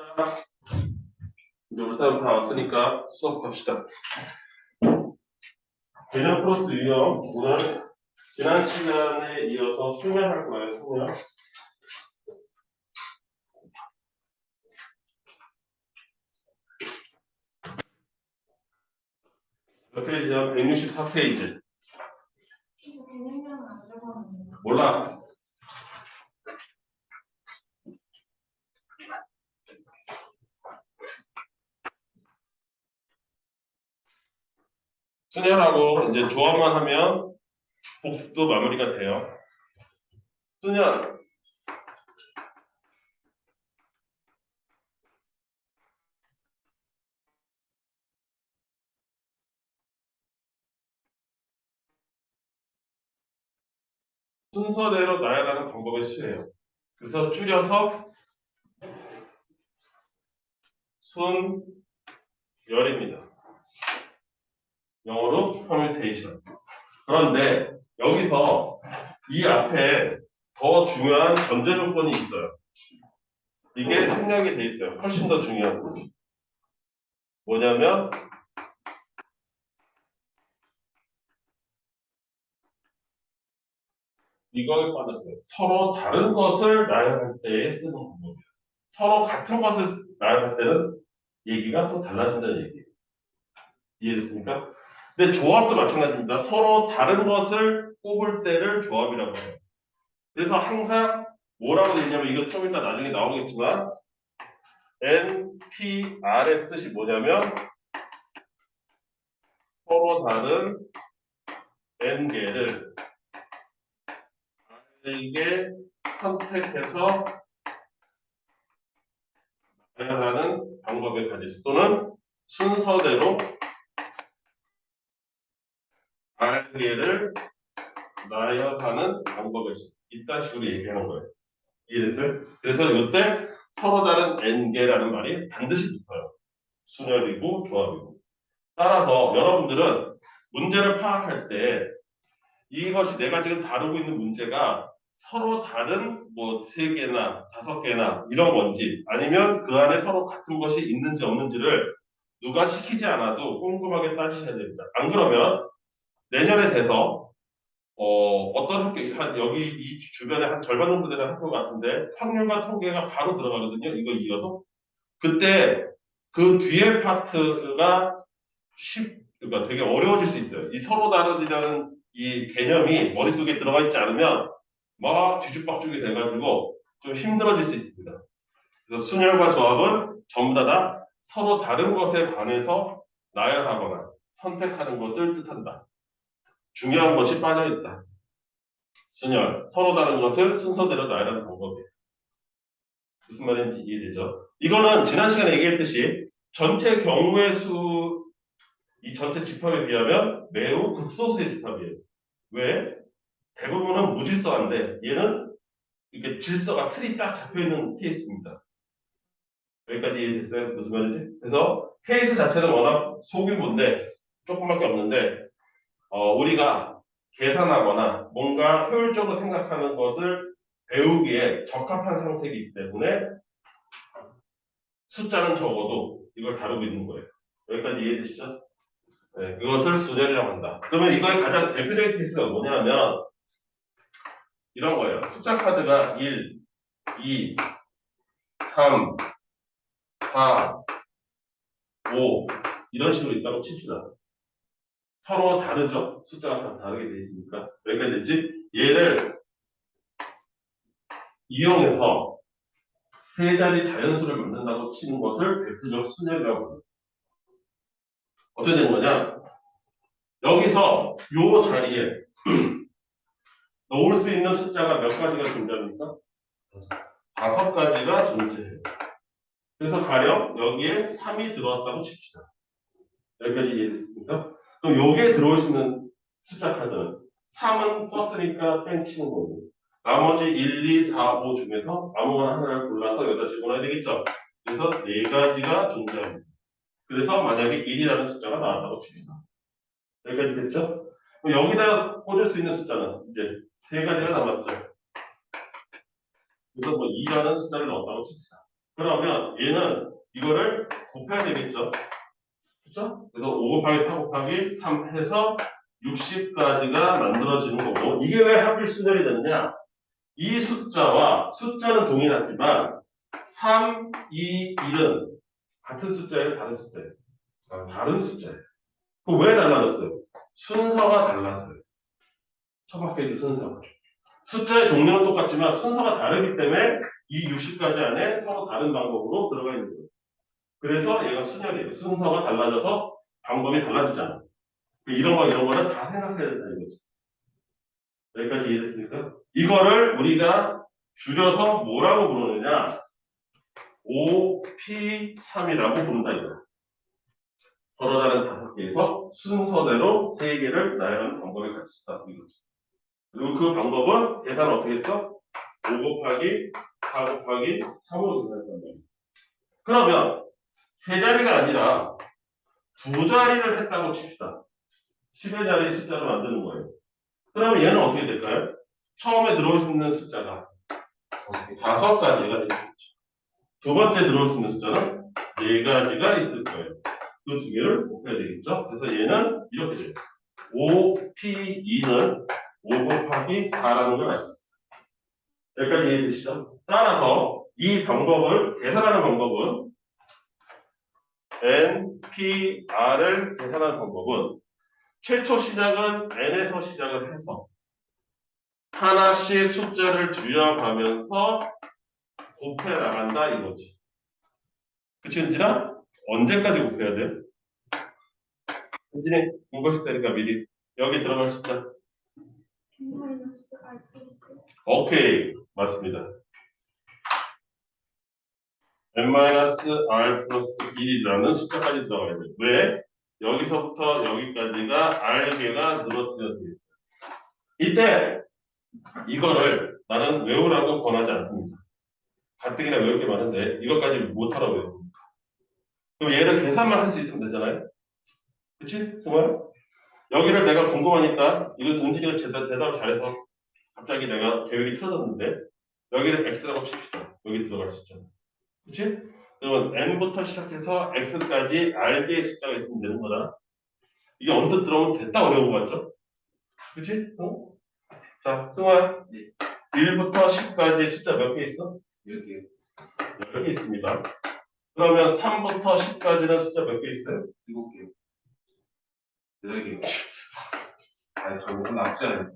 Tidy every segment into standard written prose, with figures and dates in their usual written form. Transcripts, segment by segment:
자, 이제 우리 사람 다 왔으니까 수업합시다. 개념 플러스 유형. 오늘 지난 시간에 이어서 수면할 거예요. 수면. 몇 페이지야? 164페이지. 지금 100명은 안 들어가는데. 몰라. 순열하고 이제 조합만 하면 복습도 마무리가 돼요. 순열. 순서대로 나열하는 방법의 수예요. 그래서 줄여서 순열입니다. 영어로 permutation. 그런데 여기서 이 앞에 더 중요한 전제 조건이 있어요. 이게 생략이 돼 있어요. 훨씬 더 중요한 거. 뭐냐면 이거에 빠졌어요. 서로 다른 것을 나열할 때 쓰는 방법이에요. 서로 같은 것을 나열할 때는 얘기가 또 달라진다는 얘기예요. 이해됐습니까? 근데 조합도 마찬가지입니다. 서로 다른 것을 꼽을 때를 조합이라고 해요. 그래서 항상 뭐라고 되어 있냐면 이거 좀 이따 나중에 나오겠지만 NPR의 뜻이 뭐냐면 서로 다른 N개를 N개 선택해서 나열하는 방법의 가지 또는 순서대로 R개를 나열하는 방법이 이딴 식으로 얘기하는 거예요. 이해됐어요? 그래서 이때 서로 다른 N개라는 말이 반드시 붙어요. 순열이고 조합이고. 따라서 여러분들은 문제를 파악할 때 이것이 내가 지금 다루고 있는 문제가 서로 다른 뭐 3개나 5개나 이런 건지 아니면 그 안에 서로 같은 것이 있는지 없는지를 누가 시키지 않아도 꼼꼼하게 따지셔야 됩니다. 안 그러면 내년에 돼서 어떤 학교 한 여기 이 주변에 한 절반 정도 되는 학교 같은데 확률과 통계가 바로 들어가거든요. 이거 이어서 그때 그 뒤에 파트가 그러니까 되게 어려워질 수 있어요. 이 서로 다른이라는 이 개념이 머릿속에 들어가 있지 않으면 막 뒤죽박죽이 돼가지고 좀 힘들어질 수 있습니다. 그래서 순열과 조합은 전부 다 서로 다른 것에 관해서 나열하거나 선택하는 것을 뜻한다. 중요한 것이 빠져있다. 순열, 서로 다른 것을 순서대로 나열하는 방법이에요. 무슨 말인지 이해되죠? 이거는 지난 시간에 얘기했듯이 전체 경우의 수, 이 전체 집합에 비하면 매우 극소수의 집합이에요. 왜? 대부분은 무질서한데 얘는 이렇게 질서가 틀이 딱 잡혀있는 케이스입니다. 여기까지 이해됐어요? 무슨 말인지? 그래서 케이스 자체는 워낙 소규모인데 조금밖에 없는데 우리가 계산하거나 뭔가 효율적으로 생각하는 것을 배우기에 적합한 상태이기 때문에 숫자는 적어도 이걸 다루고 있는 거예요. 여기까지 이해되시죠? 네, 그것을 순열이라고 한다. 그러면 이거의 가장 대표적인 케이스가 뭐냐면 이런 거예요. 숫자 카드가 1, 2, 3, 4, 5 이런 식으로 있다고 칩시다. 서로 다르죠? 숫자가 다 다르게 돼 있으니까. 여기까지 됐지? 얘를 이용해서 세 자리 자연수를 만든다고 치는 것을 대표적 순열이라고 합니다. 어떻게 되는 거냐? 여기서 요 자리에 넣을 수 있는 숫자가 몇 가지가 존재합니까? 5가지가 존재해요. 그래서 가령 여기에 3이 들어왔다고 칩시다. 여기까지 이해됐습니까? 그럼 여기에 들어올 수 있는 숫자 카드는 3은 썼으니까 땡 치는 거고 나머지 1, 2, 4, 5 중에서 아무거나 하나를 골라서 여기다 집어넣어야 되겠죠? 그래서 4가지가 존재합니다. 그래서 만약에 1이라는 숫자가 나왔다고 칩시다. 여기까지 됐죠? 그럼 여기다가 꽂을 수 있는 숫자는 이제 3가지가 남았죠. 그래서 뭐 2라는 숫자를 넣었다고 칩시다. 그러면 얘는 이거를 곱해야 되겠죠? 그쵸? 그래서 5 곱하기 4 곱하기 3 해서 60까지가 만들어지는 거고, 이게 왜 하필 순열이 됐냐? 이 숫자와 숫자는 동일하지만 3, 2, 1은 같은 숫자예요? 다른 숫자예요? 다른 숫자예요. 그럼 왜 달라졌어요? 순서가 달라서요. 첫 바퀴 순서가. 숫자의 종류는 똑같지만 순서가 다르기 때문에 이 60가지 안에 서로 다른 방법으로 들어가 있는 거예요. 그래서 얘가 순열이에요. 순서가 달라져서 방법이 달라지잖아. 이런 거는 다 생각해야 된다 이거지. 여기까지 이해됐습니까? 이거를 우리가 줄여서 뭐라고 부르느냐? OP3이라고 부른다 이거야. 서로 다른 5개에서 순서대로 3개를 나열하는 방법을 가르친다 이거지. 그리고 그 방법은 계산을 어떻게 했어? 5 곱하기 4 곱하기 3으로 계산했단 말이야. 그러면 세 자리가 아니라 두 자리를 했다고 칩시다. 10의 자리 숫자를 만드는 거예요. 그러면 얘는 어떻게 될까요? 처음에 들어올 수 있는 숫자가 5가지가 되겠죠. 두 번째 들어올 수 있는 숫자는 4가지가 있을 거예요. 그 두 개를 곱해야 되겠죠. 그래서 얘는 이렇게 돼요. 5P2는 5 곱하기 4라는 걸 알 수 있어요. 여기까지 이해되시죠? 따라서 이 방법을 계산하는 방법은 NPR을 계산하는 방법은 최초 시작은 n에서 시작을 해서 하나씩 숫자를 줄여가면서 곱해 나간다 이거지. 그치 은진아? 언제까지 곱해야 돼? 은진이 공부 시대니까 미리 여기 들어갈 숫자. n-r 플러스 오케이 맞습니다. n-r 플러스 1이라는 숫자까지 들어가야 돼. 왜? 여기서부터 여기까지가 r개가 늘어뜨려져 있어요. 이때 이거를 나는 외우라고 권하지 않습니다. 가뜩이나 외울 게 많은데 이것까지 못하라고 외워. 그럼 얘를 계산만 할 수 있으면 되잖아요. 그치? 정말? 여기를 내가 궁금하니까 이거 은진이가 대답을 잘해서 갑자기 내가 계획이 틀어졌는데 여기를 x라고 칩시다. 여기 들어갈 수 있잖아. 그치? 그러면 n부터 시작해서 x까지 r개의 숫자가 있으면 되는 거다. 이게 언뜻 들어오면 됐다 어려운 거 같죠? 그치? 어? 자, 승호야. 1부터 10까지 숫자 몇 개 있어? 10개. 10개 있습니다. 그러면 3부터 10까지는 숫자 몇 개 있어요? 7개. 8개. 아니, 저거 납치하네.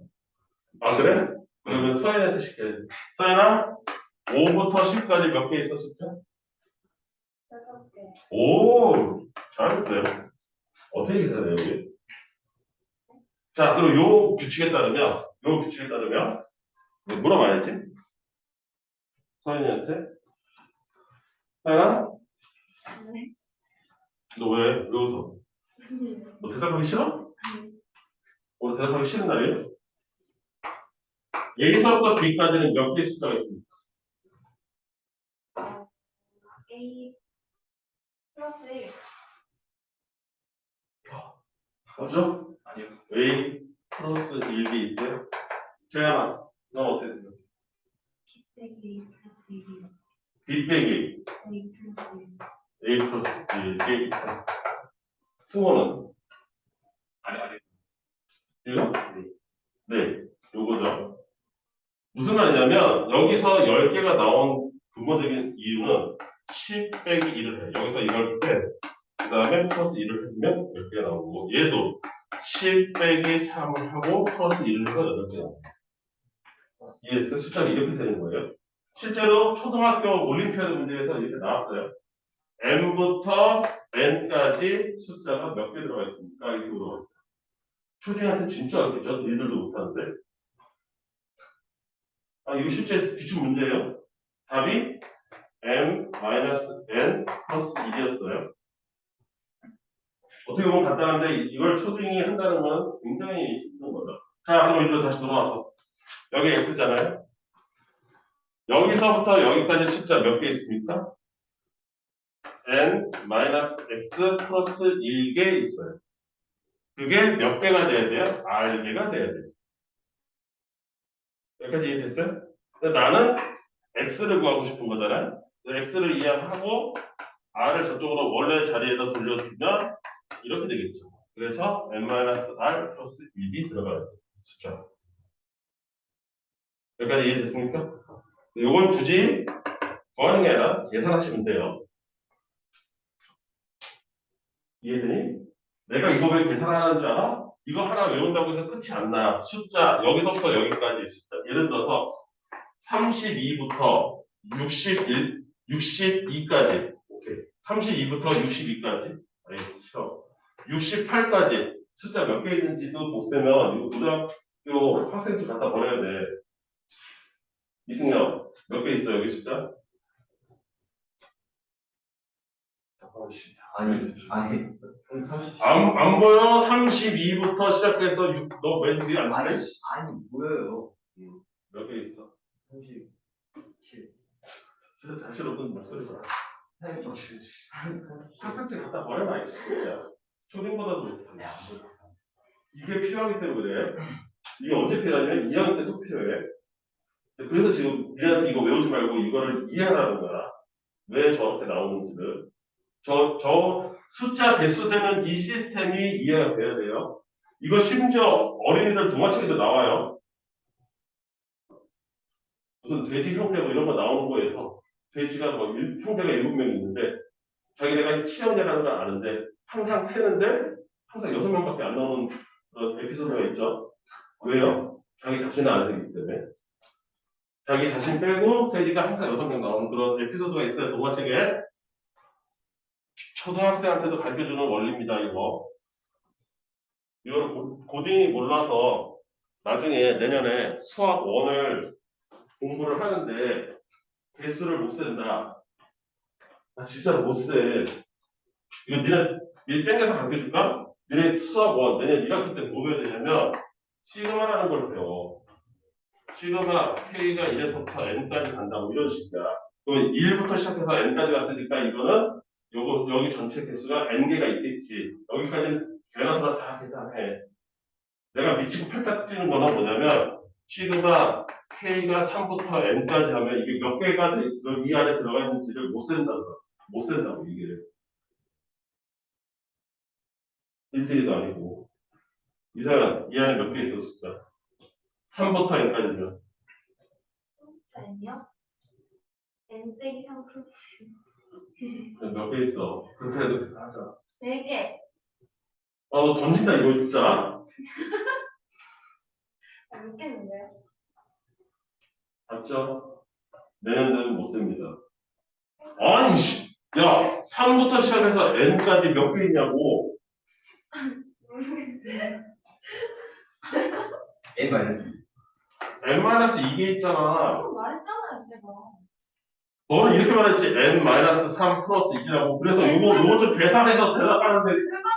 아, 그래? 그러면 서연한테 시켜야 돼. 서연아, 5부터 10까지 몇 개 있어, 숫자? 6개. 오, 잘했어요. 어떻게 계산해요, 여기? 자, 그럼 요 규칙에 따르면, 물어봐야지. 서연이한테. 서연아, 네. 너 왜 웃어? 너 대답하기 싫어? 오늘 대답하기 싫은 날이에요? A서부터 B까지는 몇 개의 숫자가 있습니까? A 플러스 1. 맞죠? 아니요. A 플러스 1이 있어요? 재현아, 넌 어떻게 생각해? 빼기 플러스 1이요. B 빼기 A 플러스 1. A 플러스 1이 있다. 수호는? 아니. 이거? 네, 요거죠. 무슨 말이냐면, 여기서 10개가 나온 근본적인 이유는 10 빼기 1을 해. 여기서 이걸 빼. 그 다음에 플러스 1을 해주면 10개가 나오고, 얘도 10 빼기 3을 하고 플러스 1을 해서 8개가 나와요. 이게 숫자가 이렇게 되는 거예요. 실제로 초등학교 올림피아드 문제에서 이렇게 나왔어요. m부터 n까지 숫자가 몇 개 들어가 있습니까? 이렇게 물어봤어요. 초딩한테 진짜 어렵겠죠? 니들도 못하는데. 아, 이거 실제 기출 문제예요. 답이 m-n 플러스 1이었어요. 어떻게 보면 간단한데 이걸 초딩이 한다는 건 굉장히 힘든 거죠. 자, 그럼 이리로 다시 돌아와서 여기 x잖아요. 여기서부터 여기까지 숫자 몇 개 있습니까? n-x 플러스 1개 있어요. 그게 몇 개가 돼야 돼요? r개가 돼야 돼요. 여기까지 이해됐어요? 근데 나는 x를 구하고 싶은 거잖아요. x를 이해하고 r을 저쪽으로 원래 자리에다 돌려주면 이렇게 되겠죠. 그래서 n-r 플러스 1이 들어가야 돼요. 숫자. 여기까지 이해됐습니까? 이걸 굳이 구하는 게 아니라 계산하시면 돼요. 이해되니? 내가 이거 왜 계산하는 줄 알아? 이거 하나 외운다고 해서 끝이 안 나. 숫자, 여기서부터 여기까지 숫자. 예를 들어서 32부터 62까지. 오케이. 32부터 62까지. 아니, 싫어. 68까지. 숫자 몇 개 있는지도 못 세면 이거 고등학교 학생증 갖다 버려야 돼. 이승엽, 몇 개 있어, 여기 숫자? 잠깐만씩. 아니, 30. 안 보여? 32부터 시작해서 너 맨 뒤에 안 아니, 돼? 아니, 보여요. 몇 개 있어? 37. 진짜 다시 없는 목소리가. 37. 학생증 갖다 버려라, 이씨. 초딩보다도 못하네. 이게 필요하기 때문에 그래. 이게 언제 필요하냐면 2학년 때 또 필요해. 그래서 지금 니한테 이거 외우지 말고 이거를 이해하라는 거야. 왜 저렇게 나오는지를. 저 숫자 개수 세는 이 시스템이 이해가 돼야 돼요. 이거 심지어 어린이들 동화책에도 나와요. 무슨 돼지 형태 뭐 이런 거 나오는 거에서 돼지가 뭐 형태가 7명이 있는데 자기네가 치형제라는 걸 아는데 항상 세는데 항상 6명밖에 안 나오는 그런 에피소드가 있죠. 왜요? 자기 자신을 안 되기 때문에. 자기 자신 빼고 세지가 항상 6명 나오는 그런 에피소드가 있어요. 동화책에. 초등학생한테도 가르쳐주는 원리입니다. 이걸 고딩이 몰라서 나중에 내년에 수학 1을 공부를 하는데 개수를 못 센다. 나 진짜 못 세. 이거 니네 땡겨서 가르쳐줄까? 니네 수학 1 내년 1학기 때 뭐 배워야 되냐면 시그마라는 걸 배워. 시그마 K가 1에서부터 N까지 간다고 이런 식이야. 그럼 1부터 시작해서 N까지 갔으니까 이거는 여기 전체 개수가 N개가 있겠지. 여기까지는 개나소나 다 계산해. 내가 미치고 팔딱 뛰는 거는 뭐냐면 시그마 K가 3부터 N까지 하면 이게 몇 개가 이 안에 들어가 있는지를 못 센다고. 못 센다고 이게. 1대1도 아니고. 이상한 이 안에 몇 개 있어 숫자. 3부터 N까지면. N이요? N 빼기 3 플러스 몇 개 있어. 그렇게 해도 계산하자. 4개. 너 던진다 이거 진짜. 몇 개인데요? 맞죠? 내년도는 못 셉니다. 아니, 야, 3부터 시작해서 N까지 몇 개 있냐고. 모르겠어요. A 마이너스. N-2개 있잖아. 말했잖아요, 제가. 너는 이렇게 말했지. N-3 플러스 2라고. 그래서 요거 좀 계산해서 대답하는데. 그거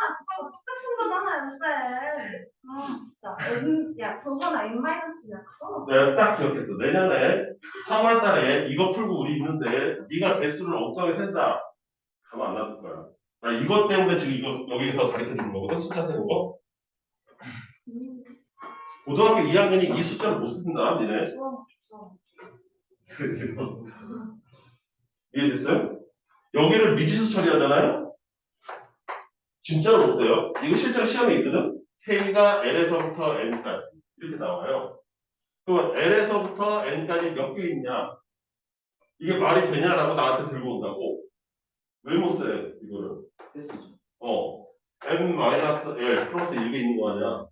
똑같은 거잖아요, 쌤. 진짜. 야, 저거나 N-야. 그거 내가 딱 기억했어. 내년에 3월 달에 이거 풀고 우리 있는데 네가 개수를 엉뚱하게 센다. 가만 안 놔둘 거야. 나 이것 때문에 지금 이거 여기서 가르쳐 주는 거거든. 숫자 세는 거. 고등학교 2학년이 이 숫자를 못 쓴다. 니네. 수업. 이해됐어요? 여기를 미지수 처리하잖아요? 진짜로 못 써요. 이거 실제로 시험에 있거든? K가 L에서부터 N까지 이렇게 나와요. 그럼 L에서부터 N까지 몇 개 있냐? 이게 말이 되냐라고 나한테 들고 온다고. 왜 못 써요? 이거를. N-L 플러스 1개 있는 거 아니야?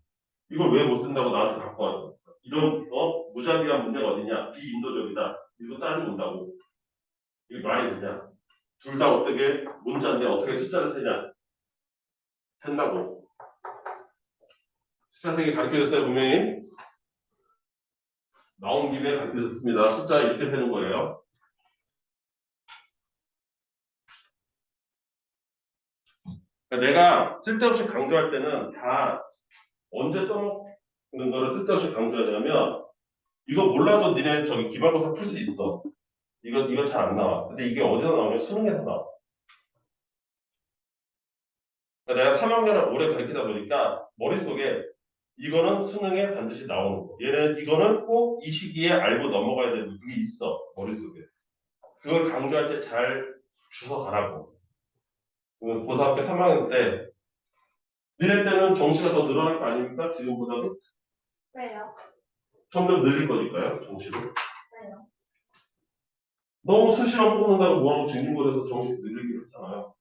이걸 왜 못 쓴다고 나한테 갖고 와요? 이런 무자비한 문제가 어디냐? 비인도적이다. 이거 따지고 온다고. 이게 말이 되냐? 둘 다 어떻게 문자인데 어떻게 숫자를 세냐? 센다고. 숫자 세기 가르쳐줬어요, 분명히. 나온 김에 가르쳐줬습니다. 숫자 이렇게 세는 거예요. 그러니까 내가 쓸데없이 강조할 때는 다 언제 써먹는 거를 쓸데없이 강조하냐면 이거 몰라도 니네 저기 기말고사 풀 수 있어. 이거 잘 안 나와. 근데 이게 어디서 나오냐면 수능에서 나와. 그러니까 내가 3학년을 오래 가르치다 보니까 머릿속에 이거는 수능에 반드시 나오는 거. 이거는 꼭 이 시기에 알고 넘어가야 되는 그게 있어. 머릿속에. 그걸 강조할 때 잘 주워 가라고. 고등학교 3학년 때 니네 때는 정시가 더 늘어날 거 아닙니까? 지금보다도 왜요? 점점 늘릴 거니까요. 정시도. 왜요? 너무 수시로 뽑는다고 뭐하고 징징거려서 정시 늘리기로 했잖아요.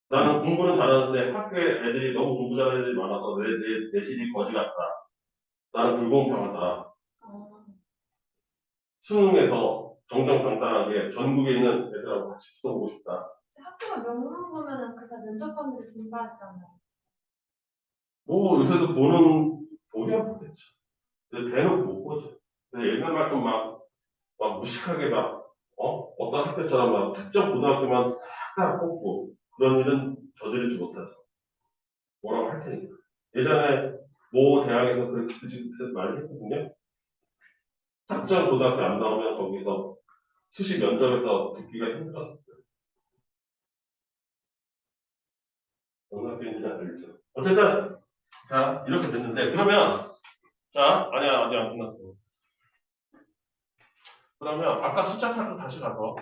나는 공부는 잘하는데 학교에 애들이 너무 공부 잘하는 애들이 많아서 내 내실이 거지 같다. 나는 불공평하다. 어, 수능에서 정정당당하게 전국에 있는 애들하고 같이 붙어보고 싶다. 학교가 명문 보면은 그다 면접관들이 분발했잖아요. 뭐 요새도 보냐 보겠죠. 근데 대놓고 못 보죠. 근데 옛날만큼 막 무식하게 어떤 학교처럼 막 특정 고등학교만 싹 다 뽑고 그런 일은 저지르지 못하죠. 뭐라고 할 테니까. 예전에 모 대학에서 그 짓을 많이 했거든요. 특정 고등학교 안 나오면 거기서 수시 면접에서 듣기가 힘들었어요. 어느 학교인지 잘 알죠. 어쨌든 자 이렇게 됐는데 그러면 자 아니야 아직 안 끝났어. 그러면 아까 숫자 카드 다시 가서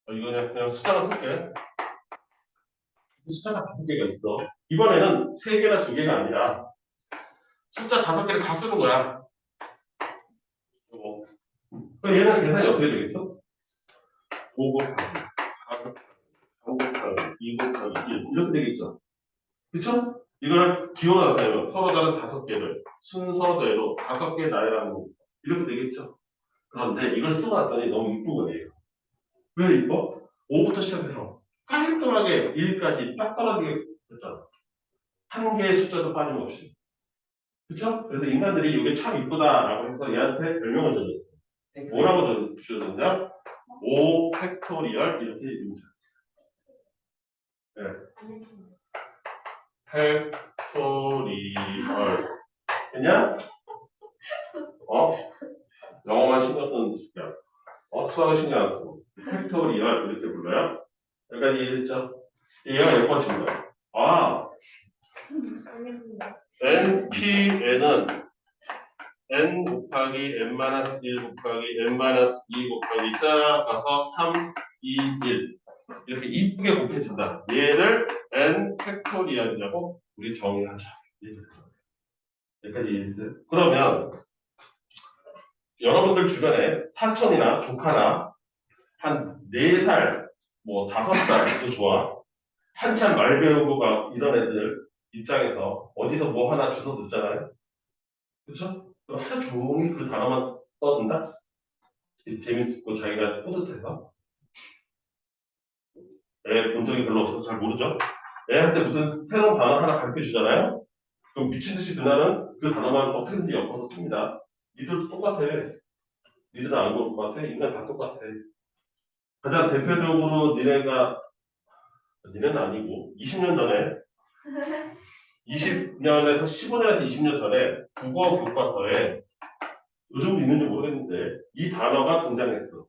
이거 그냥 숫자로 쓸게. 숫자가 5개가 있어. 이번에는 3개나 2개가 아니라 숫자 5개를 다 쓰는 거야. 이거. 그럼 얘는 계산이 어떻게 되겠어? 5 곱하기 4 곱하기 3 곱하기 2 곱하기 1 이렇게 되겠죠. 그쵸? 이걸 기호로 나타내면 서로 다른 5개를 순서대로 5개 나열하는 거 이렇게 되겠죠. 그런데 이걸 쓰고 났더니 너무 이쁜 거예요. 왜 이뻐? 5부터 시작해서 깔끔하게 1까지 딱 떨어지게 됐잖아. 한 개의 숫자도 빠짐없이. 그쵸? 그래서 인간들이 이게 참 이쁘다라고 해서 얘한테 별명을 줬어요. 뭐라고 줬냐? 5 팩토리얼 이렇게 이름을 줬어요. 네. 팩토리얼. 그냥 영어만 신경 쓰는 식이야. 수학을 신경 안 쓰고. 팩토리얼 이렇게 불러요. 여기까지 이해했죠? 얘가 예뻐진다. 알겠습니다. NPN은 n 곱하기 n-1 곱하기 n-2 곱하기 쫙 가서 3, 2, 1 이렇게 이쁘게 곱해진다. 얘를 n 팩토리얼이라고 우리 정의하자. 여기까지 이해했어요? 그러면 여러분들 주변에 사촌이나 조카나 한 4살, 뭐 5살도 좋아. 한참 말 배우고 막 이런 애들 입장에서 어디서 뭐 하나 주워 듣잖아요. 그쵸? 그럼 하루 종일 그 단어만 떠든다? 재밌고 자기가 뿌듯해서. 애 본 적이 별로 없어서 잘 모르죠? 애한테 무슨 새로운 단어 하나 가르쳐 주잖아요? 그럼 미친 듯이 그날은 그 단어만 어떻게든지 엮어서 씁니다. 니들도 똑같아. 니들은 안 그럴 것 같아. 인간 다 똑같아. 가장 대표적으로 니네는 아니고 20년 전에 20년에서 15년에서 20년 전에 국어 교과서에 요즘도 있는지 모르겠는데 이 단어가 등장했어.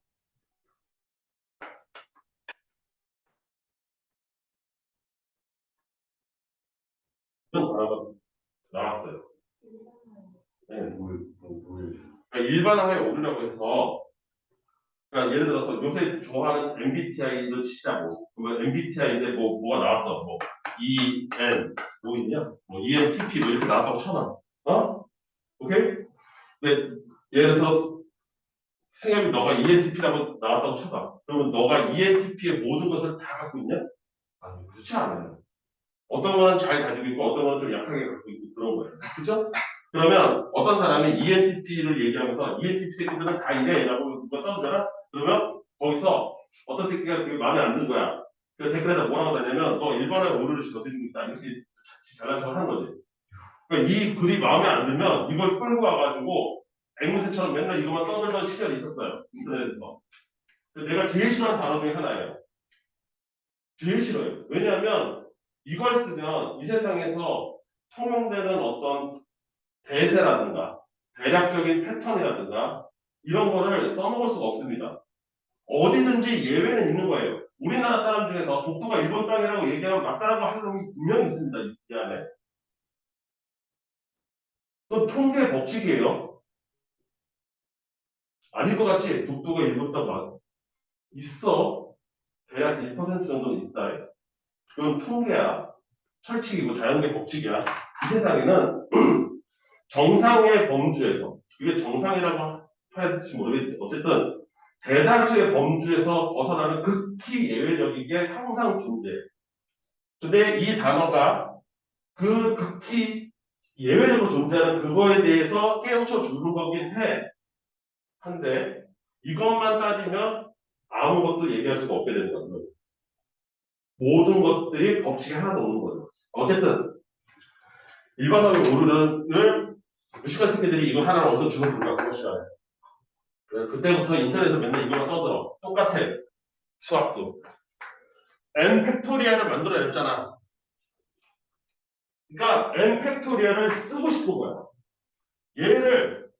이런 단어가 나왔어요. 네, 그러니까 일반화에 오르려고 해서 그러니까 예를 들어서 요새 좋아하는 MBTI도 치자고. 그러면 MBTI인데 뭐가 나왔어. 뭐 EN 뭐 있냐? 뭐 ENTP 뭐 이렇게 나왔다고 쳐놔. 오케이? 근데 예를 들어서 승엽이 너가 ENTP라고 나왔다고 쳐봐. 그러면 너가 ENTP의 모든 것을 다 갖고 있냐? 아니 그렇지 않아요. 어떤 거는 잘 가지고 있고 어떤 거는 좀 약하게 갖고 있고 그런 거예요. 그죠? 그러면 어떤 사람이 ENTP를 얘기하면서 ENTP 새끼들은 다 이래라고 누가 떠들잖아? 그러면 거기서 어떤 새끼가 되게 마음에 안 든 거야. 그 댓글에다 뭐라고 하냐면 너 일반화에 오류를 저지르고 있다. 이렇게 자칫 잘난 척을 하는 거지. 그러니까 이 글이 마음에 안 들면 이걸 끌고 와가지고 앵무새처럼 맨날 이것만 떠들던 시절이 있었어요. 인터넷에서. 내가 제일 싫어하는 단어 중에 하나예요. 제일 싫어요. 왜냐하면 이걸 쓰면 이 세상에서 통용되는 어떤 대세라든가 대략적인 패턴이라든가 이런 거를 써먹을 수가 없습니다. 어디든지 예외는 있는 거예요. 우리나라 사람 중에서 독도가 일본 땅이라고 얘기하면 맞다라고 하는 놈이 분명히 있습니다. 이 안에. 그건 통계 법칙이에요. 아닐 것 같지? 독도가 일부터 막 있어. 대략 1% 정도는 있다. 그건 통계야. 철칙이고 자연계 법칙이야. 이 세상에는 정상의 범주에서, 이게 정상이라고 해야 될지 모르겠는데, 어쨌든 대다수의 범주에서 벗어나는 극히 예외적이게 항상 존재해. 근데 이 단어가 그 극히 예외적으로 존재하는 그거에 대해서 깨우쳐 주는 거긴 해. 한데, 이것만 따지면 아무것도 얘기할 수가 없게 되는 거야. 모든 것들이 법칙이 하나도 없는 거죠. 어쨌든, 일반화의 오류를 무식한 새끼들이 이거 하나를 어디서 주워 들고 갖고 싫어해. 그때부터 인터넷에서 맨날 이거 써들어. 똑같아. 수학도. n 팩토리얼을 만들어냈잖아. 그러니까 n 팩토리얼을 쓰고 싶은 거야. 얘를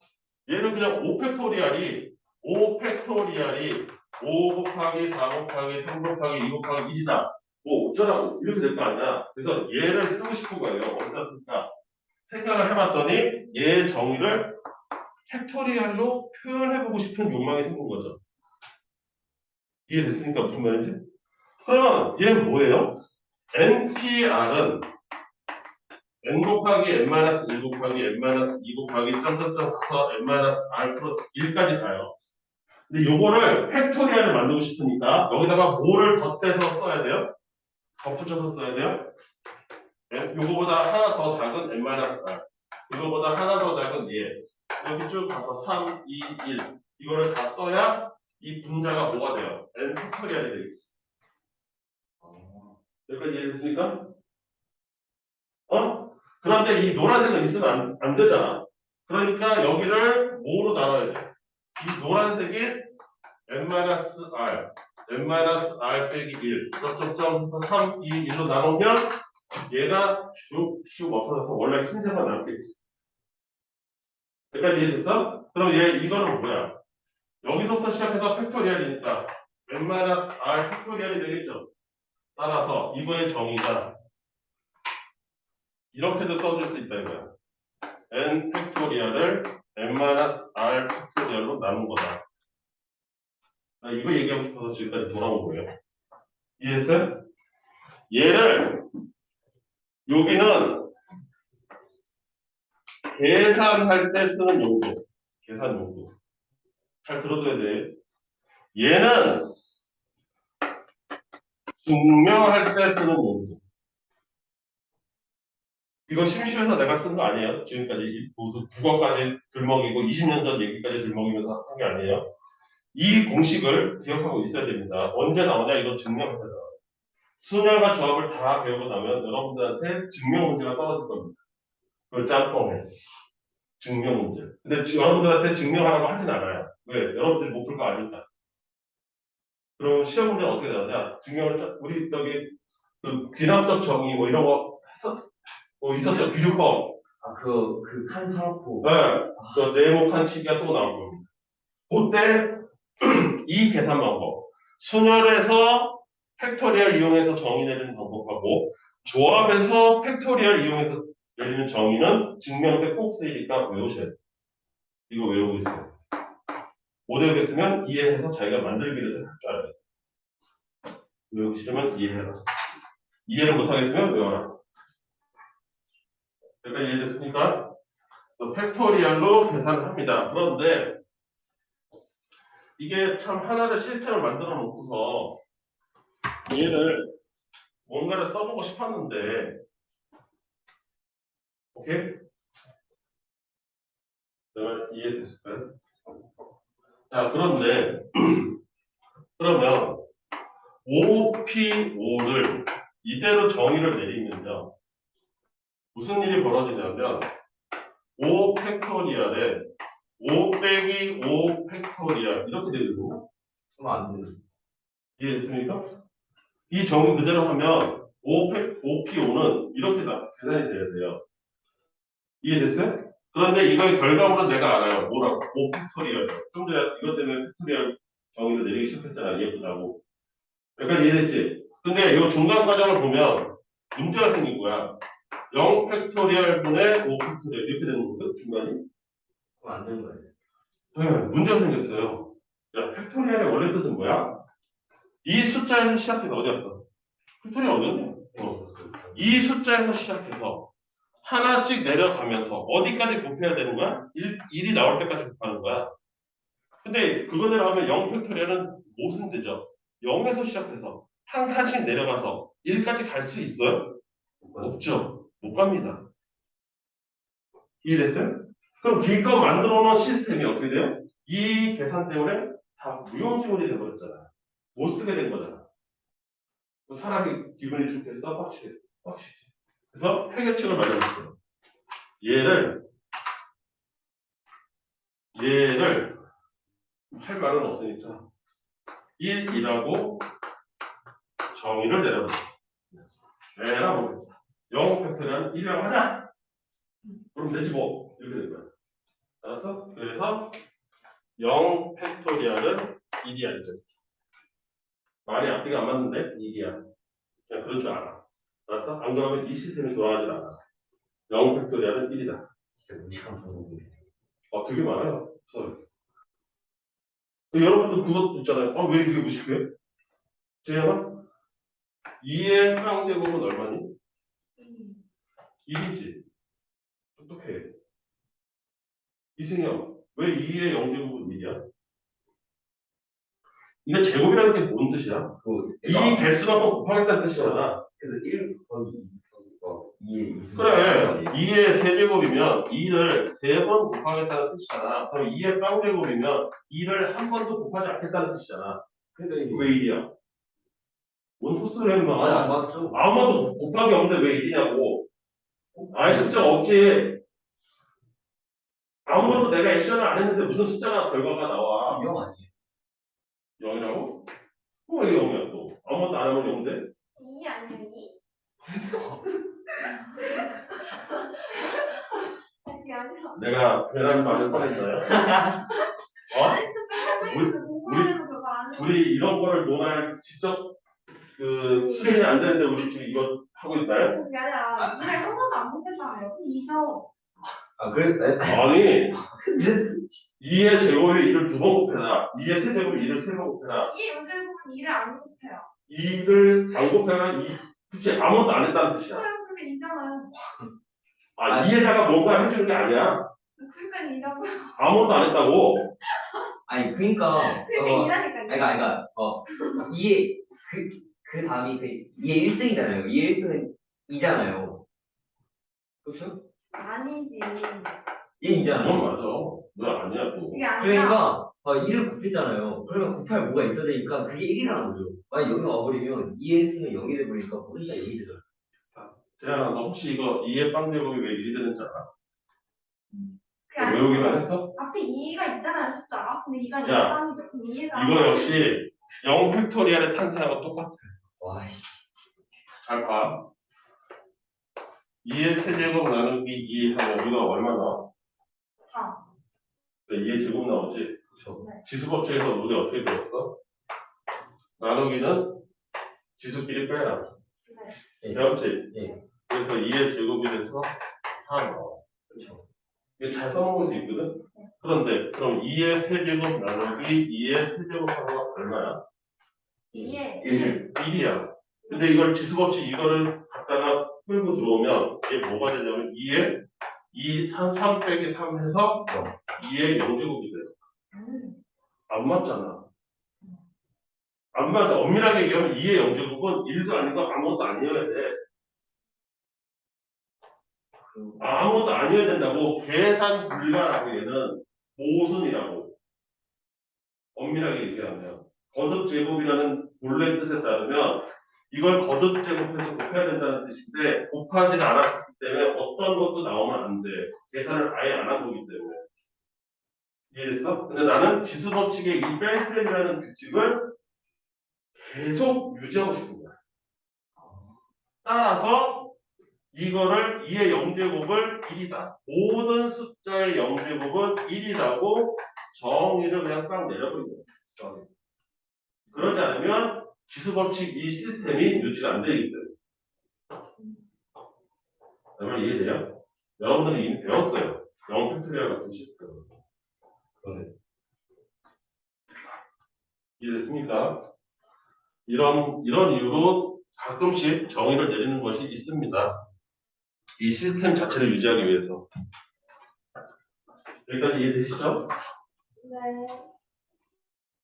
그냥 5 팩토리얼이 5 팩토리얼이 5 곱하기 4 곱하기 3 곱하기 2 곱하기 1이다. 뭐 어쩌라고 이렇게 될 거 아니야. 그래서 얘를 쓰고 싶은 거예요. 어디다 쓸까? 생각을 해봤더니 얘의 정의를 팩토리얼로 표현해보고 싶은 욕망이 생긴 거죠. 이해됐습니까? 무슨 말인지? 그러면 얘는 뭐예요? NPR은 n 곱하기 n-1 곱하기 n-2 곱하기 점점점서 n-r 플러스 1까지 가요. 근데 요거를 팩토리얼을 만들고 싶으니까 여기다가 뭐를 덧대서 써야 돼요? 덧붙여서 써야 돼요? 요거보다 하나 더 작은 n-r 이거보다 하나 더 작은 얘 여기 쭉 가서 3, 2, 1 이거를 다 써야 이 분자가 뭐가 돼요? n 팩토리얼이 되겠지. 여기까지 이해됐습니까? 어? 그런데 이 노란색은 있으면 안 되잖아. 그러니까 여기를 뭐로 나눠야 돼? 이 노란색이 n-r, n-r 빼기 1, 점점점 3, 2, 1로 나누면 얘가 슉슉 없어져서 원래 흰색만 남겠지. 여기까지 이해됐어? 그럼 이거는 뭐야? 여기서부터 시작해서 팩토리얼이니까 n-r 팩토리얼이 되겠죠? 따라서 이거의 정의가 이렇게도 써줄 수 있다 이거야. n 팩토리얼을 n-r 팩토리얼로 나눈 거다. 이거 얘기하고 싶어서 지금까지 돌아온 거예요. 이해했어요? 얘를 여기는 계산할 때 쓰는 용도. 계산 용도. 잘 들어둬야 돼. 얘는 증명할 때 쓰는 용도. 이거 심심해서 내가 쓴 거 아니에요. 지금까지 무슨 국어까지 들먹이고 20년 전 얘기까지 들먹이면서 한 게 아니에요. 이 공식을 기억하고 있어야 됩니다. 언제 나오냐? 이거 증명할 때 나와요. 순열과 조합을 다 배우고 나면 여러분들한테 증명 문제가 떨어질 겁니다. 그걸 짬뽕해. 증명 문제. 근데 여러분들한테 증명하라고 하진 않아요. 왜? 여러분들이 못 풀 거 아니까. 그럼 시험 문제는 어떻게 나오냐? 증명을, 우리 저기, 그 귀납적 정의 뭐 이런 거 했어? 뭐 있었죠? 비교법. 칸 타놓고. 네. 그 네모칸 시기가 또 나올 겁니다. 그때 이 계산 방법. 순열에서 팩토리얼 이용해서 정의 내리는 방법하고 조합에서 팩토리얼 이용해서 내리는 정의는 증명 때 꼭 쓰이니까 외우셔야 돼요. 이거 외우고 있어요. 못 외우겠으면 이해해서 자기가 만들기를 할 줄 알아요. 외우기 싫으면 이해해라. 이해를 못하겠으면 외워라. 여기까지 이해됐습니까? 또 팩토리얼로 계산을 합니다. 그런데 이게 참 하나를 시스템을 만들어 놓고서 얘를 뭔가를 써보고 싶었는데 오케이? 내가 이해됐을까요? 자, 그런데 그러면 OPO를 이대로 정의를 내리면요. 무슨 일이 벌어지냐면 5 팩토리얼에 5 빼기 5 팩토리얼 이렇게 되거든요. 그러면 안 돼. 이해됐습니까? 이 정의 그대로 하면 OPO는 이렇게 계산이 돼야 돼요. 이해됐어요? 그런데 이거의 결과물은 내가 알아요. 뭐라고? 5 팩토리얼. 좀 전에 이것 때문에 팩토리얼 정의를 내리기 시작했잖아. 이해보자고. 약간 이해됐지? 근데 이 중간 과정을 보면 문제가 생긴 거야. 0 팩토리얼 분의 5 팩토리얼 이렇게 되는 거거든, 중간이. 그럼 안 되는 거예요. 네, 문제가 생겼어요. 야, 팩토리얼의 원래 뜻은 뭐야? 이 숫자에서 시작해서 어디였어? 팩토리얼 어디였냐? 이 숫자에서 시작해서 하나씩 내려가면서 어디까지 곱해야 되는 거야? 1이 나올 때까지 곱하는 거야. 근데 그거대로 하면 0 팩토리얼은 무슨 되죠? 0에서 시작해서 한 칸씩 내려가서 1까지 갈 수 있어요? 없죠. 못 갑니다. 이해됐어요? 그럼 기껏 만들어 놓은 시스템이 어떻게 돼요? 이 계산 때문에 다 무용지물이 돼버렸잖아. 못 쓰게 된 거잖아. 사람이 기분이 좋겠어? 빡치겠어? 빡치지. 그래서 해결책을 마련했어요. 얘를 할 말은 없으니까 1이라고 정의를 내려놓자. 내라고 0 팩토리얼 1이라고 하자. 그럼 되지 뭐. 이렇게 된 거야. 알았어? 그래서 0 팩토리얼은 1이야 이제. 말이 앞뒤가 안 맞는데 1이야. 그냥 그런 줄 알아. 알았어? 안 그러면 이 시스템이 돌아가질 않아. 0 팩토리얼은 1이다. 진짜 무식한 방법이네. 되게 많아요. 여러분도 그것도 있잖아요. 왜 이게 무식해? 재현아? 2의 쌍제곱은 얼마니? 1이지. 똑똑해. 이승영, 왜 2의 0제곱은 1이야? 이게 제곱이라는 게 뭔 뜻이야? 이 개수만큼 곱하겠다는 뜻이잖아. 그래서 1 곱하기 2에 그래. 2의 세제곱이면 2를 3번 곱하겠다는 뜻이잖아. 그럼 2의 쌍제곱이면 2를 한 번도 곱하지 않겠다는 뜻이잖아. 그러니까 이게 왜 1이야? 뭔 소스를 해, 안 임마. 맞죠? 아무것도 곱하기 없는데 왜 1이냐고. 아예 숫자가 없지. 아무것도 내가 액션을 안 했는데 무슨 숫자가 결과가 나와. 0 아니에요? 0이라고? 왜 0이야 또? 아무것도 안 하면 0인데? 2 아니에요, 2? 그게 아니라. 내가 괜한 말을 꺼냈나요? 어? 아니, 또 뺑뺑뺑이에서 공부하려고 그거 안 해. 우리 이런 거를 논할 직접 수준이 안 되는데 우리 지금 이거 하고 있나요? 그게 아니라 2를 한 번도 안 못했잖아요. 그럼 2죠. 아 그래? 아니 2의 제곱에 2를 2번 곱해라. 2의 세제곱에 2를 3번 곱해라. 2의 문제곡은 2를 안 못해요. 2를 안 곱해라. 그치 아무것도 안 했다는 뜻이야. 그래요, 그게 2잖아요. 2에다가 뭔가 해주는 게 아니야. 그러니까 2라고요. 아무것도 안 했다고. 아니 그러니까 그게 2라니까요. 그러니까 2의 그 다음이 2의 1승이잖아요. 2의 1승은 2잖아요. 그렇죠? 아니지. 2 그건 2잖아요. 맞아. 왜 아니야 또. 그게 아니라. 그러니까 2를 곱했잖아요. 그러면 곱할 뭐가 있어야 되니까 그게 1이라는 거죠. 만약 여기 와버리면 2의 1승은 0이 돼버리니까 모든 다 0이 되잖아요. 재현아 너 혹시 이거 2의 빵제곱이 왜 1이 되는지 알아? 그게 아니라. 외우기만 했어? 앞에 2가 있잖아요, 숫자. 근데 2가 야, 있다는 그럼 2가. 이거 역시 0 팩토리얼의 탄생하고 똑같아. 와씨. 잘 봐. 2의 세제곱 나누기 2 하면 우리가 얼마 나와? 4. 2의 제곱 나오지? 그렇죠. 지수법칙에서 우리 어떻게 배웠어? 나누기는 지수끼리 빼라. 네. 배웠지? 네. 그래서 2의 제곱이 돼서 4 나와. 그렇죠. 이게 잘 써먹을 수 있거든? 그런데 그럼 2의 세제곱 나누기 2의 세제곱하고 얼마야? 2에 1이야. 근데 이걸 지수법칙 이거를 갖다가 끌고 들어오면 이게 뭐가 되냐면 2에 3 빼기 3 해서 2의 0제곱이 돼요. 안 맞잖아. 안 맞아. 엄밀하게 얘기하면 2의 0제곱은 1도 아니고 아무것도 아니어야 돼. 아무것도 아니어야 된다고. 계산 불가라고 얘는 모순이라고. 엄밀하게 얘기하면. 거듭 제곱이라는 본래 뜻에 따르면 이걸 거듭 제곱해서 곱해야 된다는 뜻인데 곱하지는 않았기 때문에 어떤 것도 나오면 안 돼. 계산을 아예 안 한 거기 때문에. 이해됐어? 근데 나는 지수법칙의 이 뺄셈이라는 규칙을 계속 유지하고 싶은 거야. 따라서 이거를 2의 0제곱을 1이다. 모든 숫자의 0제곱은 1이라고 정의를 그냥 딱 내려버린 거야. 그러지 않으면 지수법칙 이 시스템이 유지가 안 되기 때문에. 내 말 이해돼요? 여러분들이 이미 배웠어요. 0 팩토리얼 같은 시스템. 이해됐습니까? 이런 이유로 가끔씩 정의를 내리는 것이 있습니다. 이 시스템 자체를 유지하기 위해서. 여기까지 이해되시죠? 네.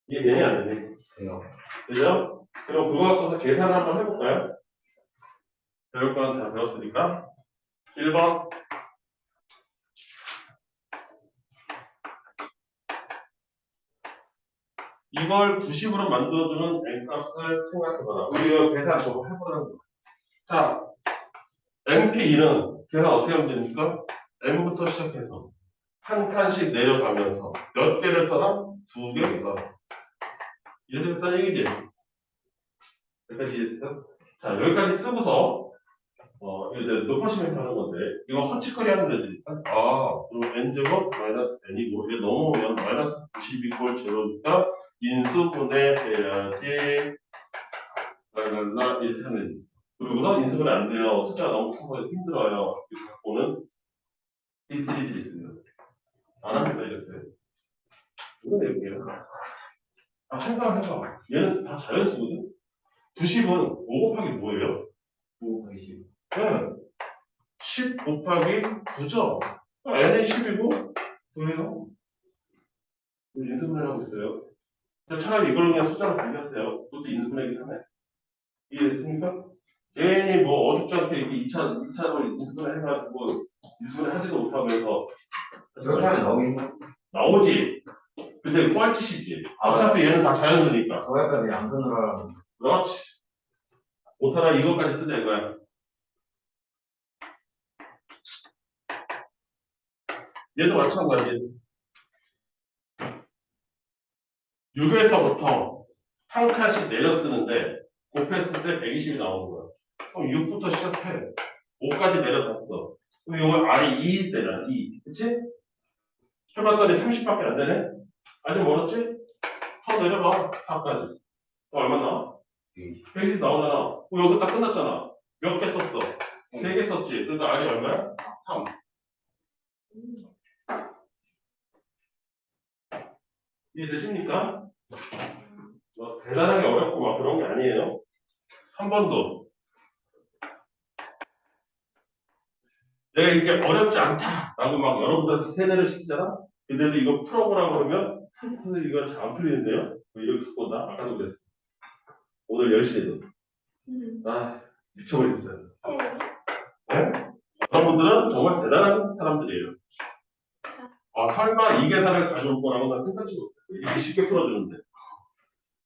이해되니 안 되니? 돼요. 그죠? 그럼 그거 갖고서 계산을 한번 해볼까요? 배울 건 다 배웠으니까. 1번. 이걸 90으로 만들어주는 n값을 생각해봐라. 우리 이거 계산 저거 해보라는 거야. 자, np2는 계산 어떻게 하면 됩니까? n부터 시작해서 한 칸씩 내려가면서 몇 개를 써라? 2개 써라. 이해됐다는 얘기지? 여기까지 이해됐어? 자, 여기까지 쓰고서 이제 높아시면 하는 건데 이거 헛짓거리 하는 애들이니까 그럼 n제곱 마이너스 n이고 이게 넘어오면 마이너스 90 이꼴 제로니까 인수분해 해야지 랄랄라 이렇게 하는 애들 있어. 그리고서 인수분해 안 돼요. 숫자가 너무 커서 힘들어요. 이렇게 갖고는 일들이 있습니다. 안 합니다 이렇게. 이건 이렇게요. 생각을 해봐. 얘는 다 자연수거든. 90은 5 곱하기 뭐예요? 9 20. 네. 10 곱하기 9죠? n이 10이고, 그래요? 인수분해를 하고 있어요. 차라리 이걸 그냥 숫자로 발견하세요. 그것도 인수분해이긴 하네. 이해됐습니까? 괜히 뭐 어줍지 않게 이렇게 2차로 인수분해 해가지고, 인수분해 하지도 못하면서, 저렇게 하면 나오긴 해. 나오지? 근데 뻘짓이지. 어차피 얘는 다 자연수니까. 저 약간 양손으로 하라고. 그렇지. 못하나 이것까지 쓰자 이거야. 얘도 마찬가지. 6에서부터 한 칸씩 내려 쓰는데 곱했을 때 120이 나오는 거야. 그럼 6부터 시작해. 5까지 내려갔어. 그럼 이거 R이 2일 때잖아. 2. 그치? 해봤더니 30밖에 안 되네? 아직 멀었지? 더 내려봐. 4까지. 얼마 나와? 120 나오잖아. 그럼 여기서 딱 끝났잖아. 몇 개 썼어? 3개 썼지. 그러니까 R이 얼마야? 3. 이해되십니까? 뭐 대단하게 어렵고 막 그런 게 아니에요. 한 번도. 내가 이게 어렵지 않다라고 막 여러분들한테 세뇌를 시키잖아? 근데도 이거 풀어보라고 그러면 선생님 이거 잘 안 풀리는데요? 뭐 이렇게 갖고 온다? 아까도 그랬어. 오늘 10시에도. 미쳐버렸어요. 네? 여러분들은 정말 대단한 사람들이에요. 설마 이 계산을 가져올 거라고 난 생각지 못했어요. 이렇게 쉽게 풀어주는데.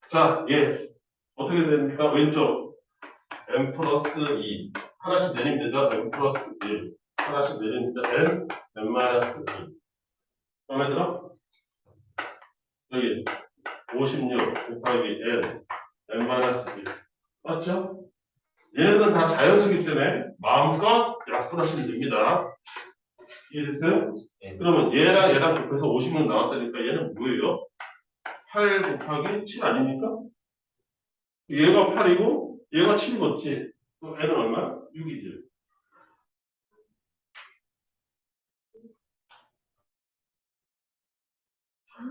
자, 예. 어떻게 됩니까? 왼쪽. m 플러스 2. 하나씩 내리면 되죠? m 플러스 1. 하나씩 내리면 되죠? n 마이너스 2. 마음에 들어? 여기 56 곱하기 n 마이너스 1. 맞죠? 얘네들은 다 자연수기 때문에 마음껏 약분하시면 됩니다. 이해됐어요? 네. 그러면 얘랑 곱해서 50은 나왔다니까 얘는 뭐예요? 8 곱하기 7 아닙니까? 얘가 8이고 얘가 7이겠지. 그럼 n은 얼마야? 6이지.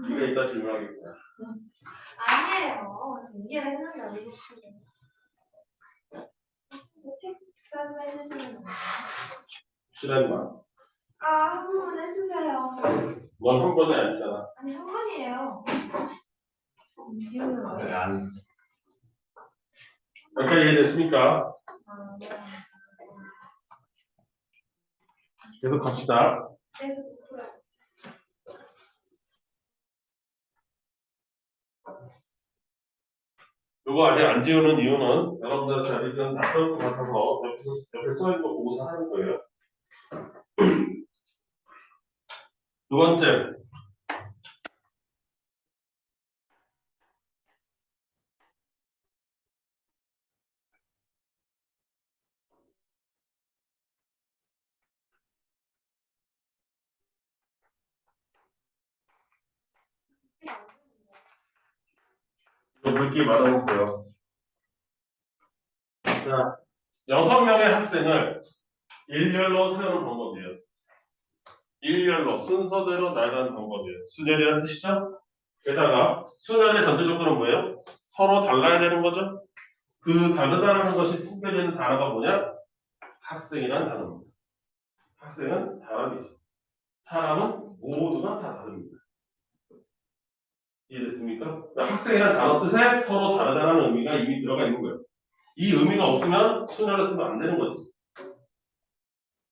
네가 이따 질문하겠구나. 아니에요. 이해를 했는데 어디 책까지 해주시면 돼요. 실한 말. 한 번만 해주세요. 넌 한 번에 아니잖아. 아니, 한 번이에요. 지우는 네, 거예요? 안 여기까지 이해됐습니까? 네. 계속 갑시다. 그래서 풀어요. 이거 아직 안 지우는 이유는 여러분들한테 아직은 낯설 것 같아서 옆에 써있는 거 보고서 하는 거예요. 두 번째, 이거 물기 말아볼게요. 자, 6명의 학생을 일렬로 세우는 방법이에요. 일렬로 순서대로 나가는 방법이에요. 순열이라는 뜻이죠? 게다가 순열의 전제 조건은 뭐예요? 서로 달라야 되는 거죠. 그 다르다는 것이 숨겨져 있는 단어가 뭐냐? 학생이라는 단어입니다. 학생은 사람이죠. 사람은 모두가 다 다릅니다. 이해됐습니까? 그러니까 학생이라는 단어 뜻에 서로 다르다는 의미가 이미 들어가 있는 거예요. 이 의미가 없으면 순열을 쓰면 안 되는 거지.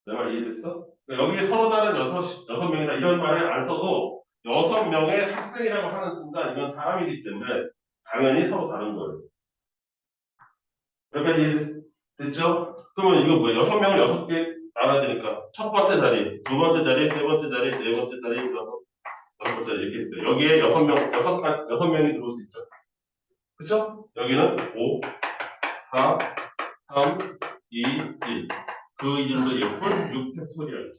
내 말 이해됐어? 그러니까 여기에 서로 다른 여섯 명이나 이런 말을 안 써도 6명의 학생이라고 하는 순간 이건 사람이기 때문에 당연히 서로 다른 거예요. 여기까지 됐죠? 그러면 이거 뭐야? 6명을 6개 나눠야 되니까 첫 번째 자리, 두 번째 자리, 세 번째 자리, 네 번째 자리, 여섯 번째 자리 이렇게 있어요. 여기에 6명이 들어올 수 있죠. 그쵸? 여기는 5, 4, 3, 2, 1. 그 이름도 예쁜 6팩토리얼.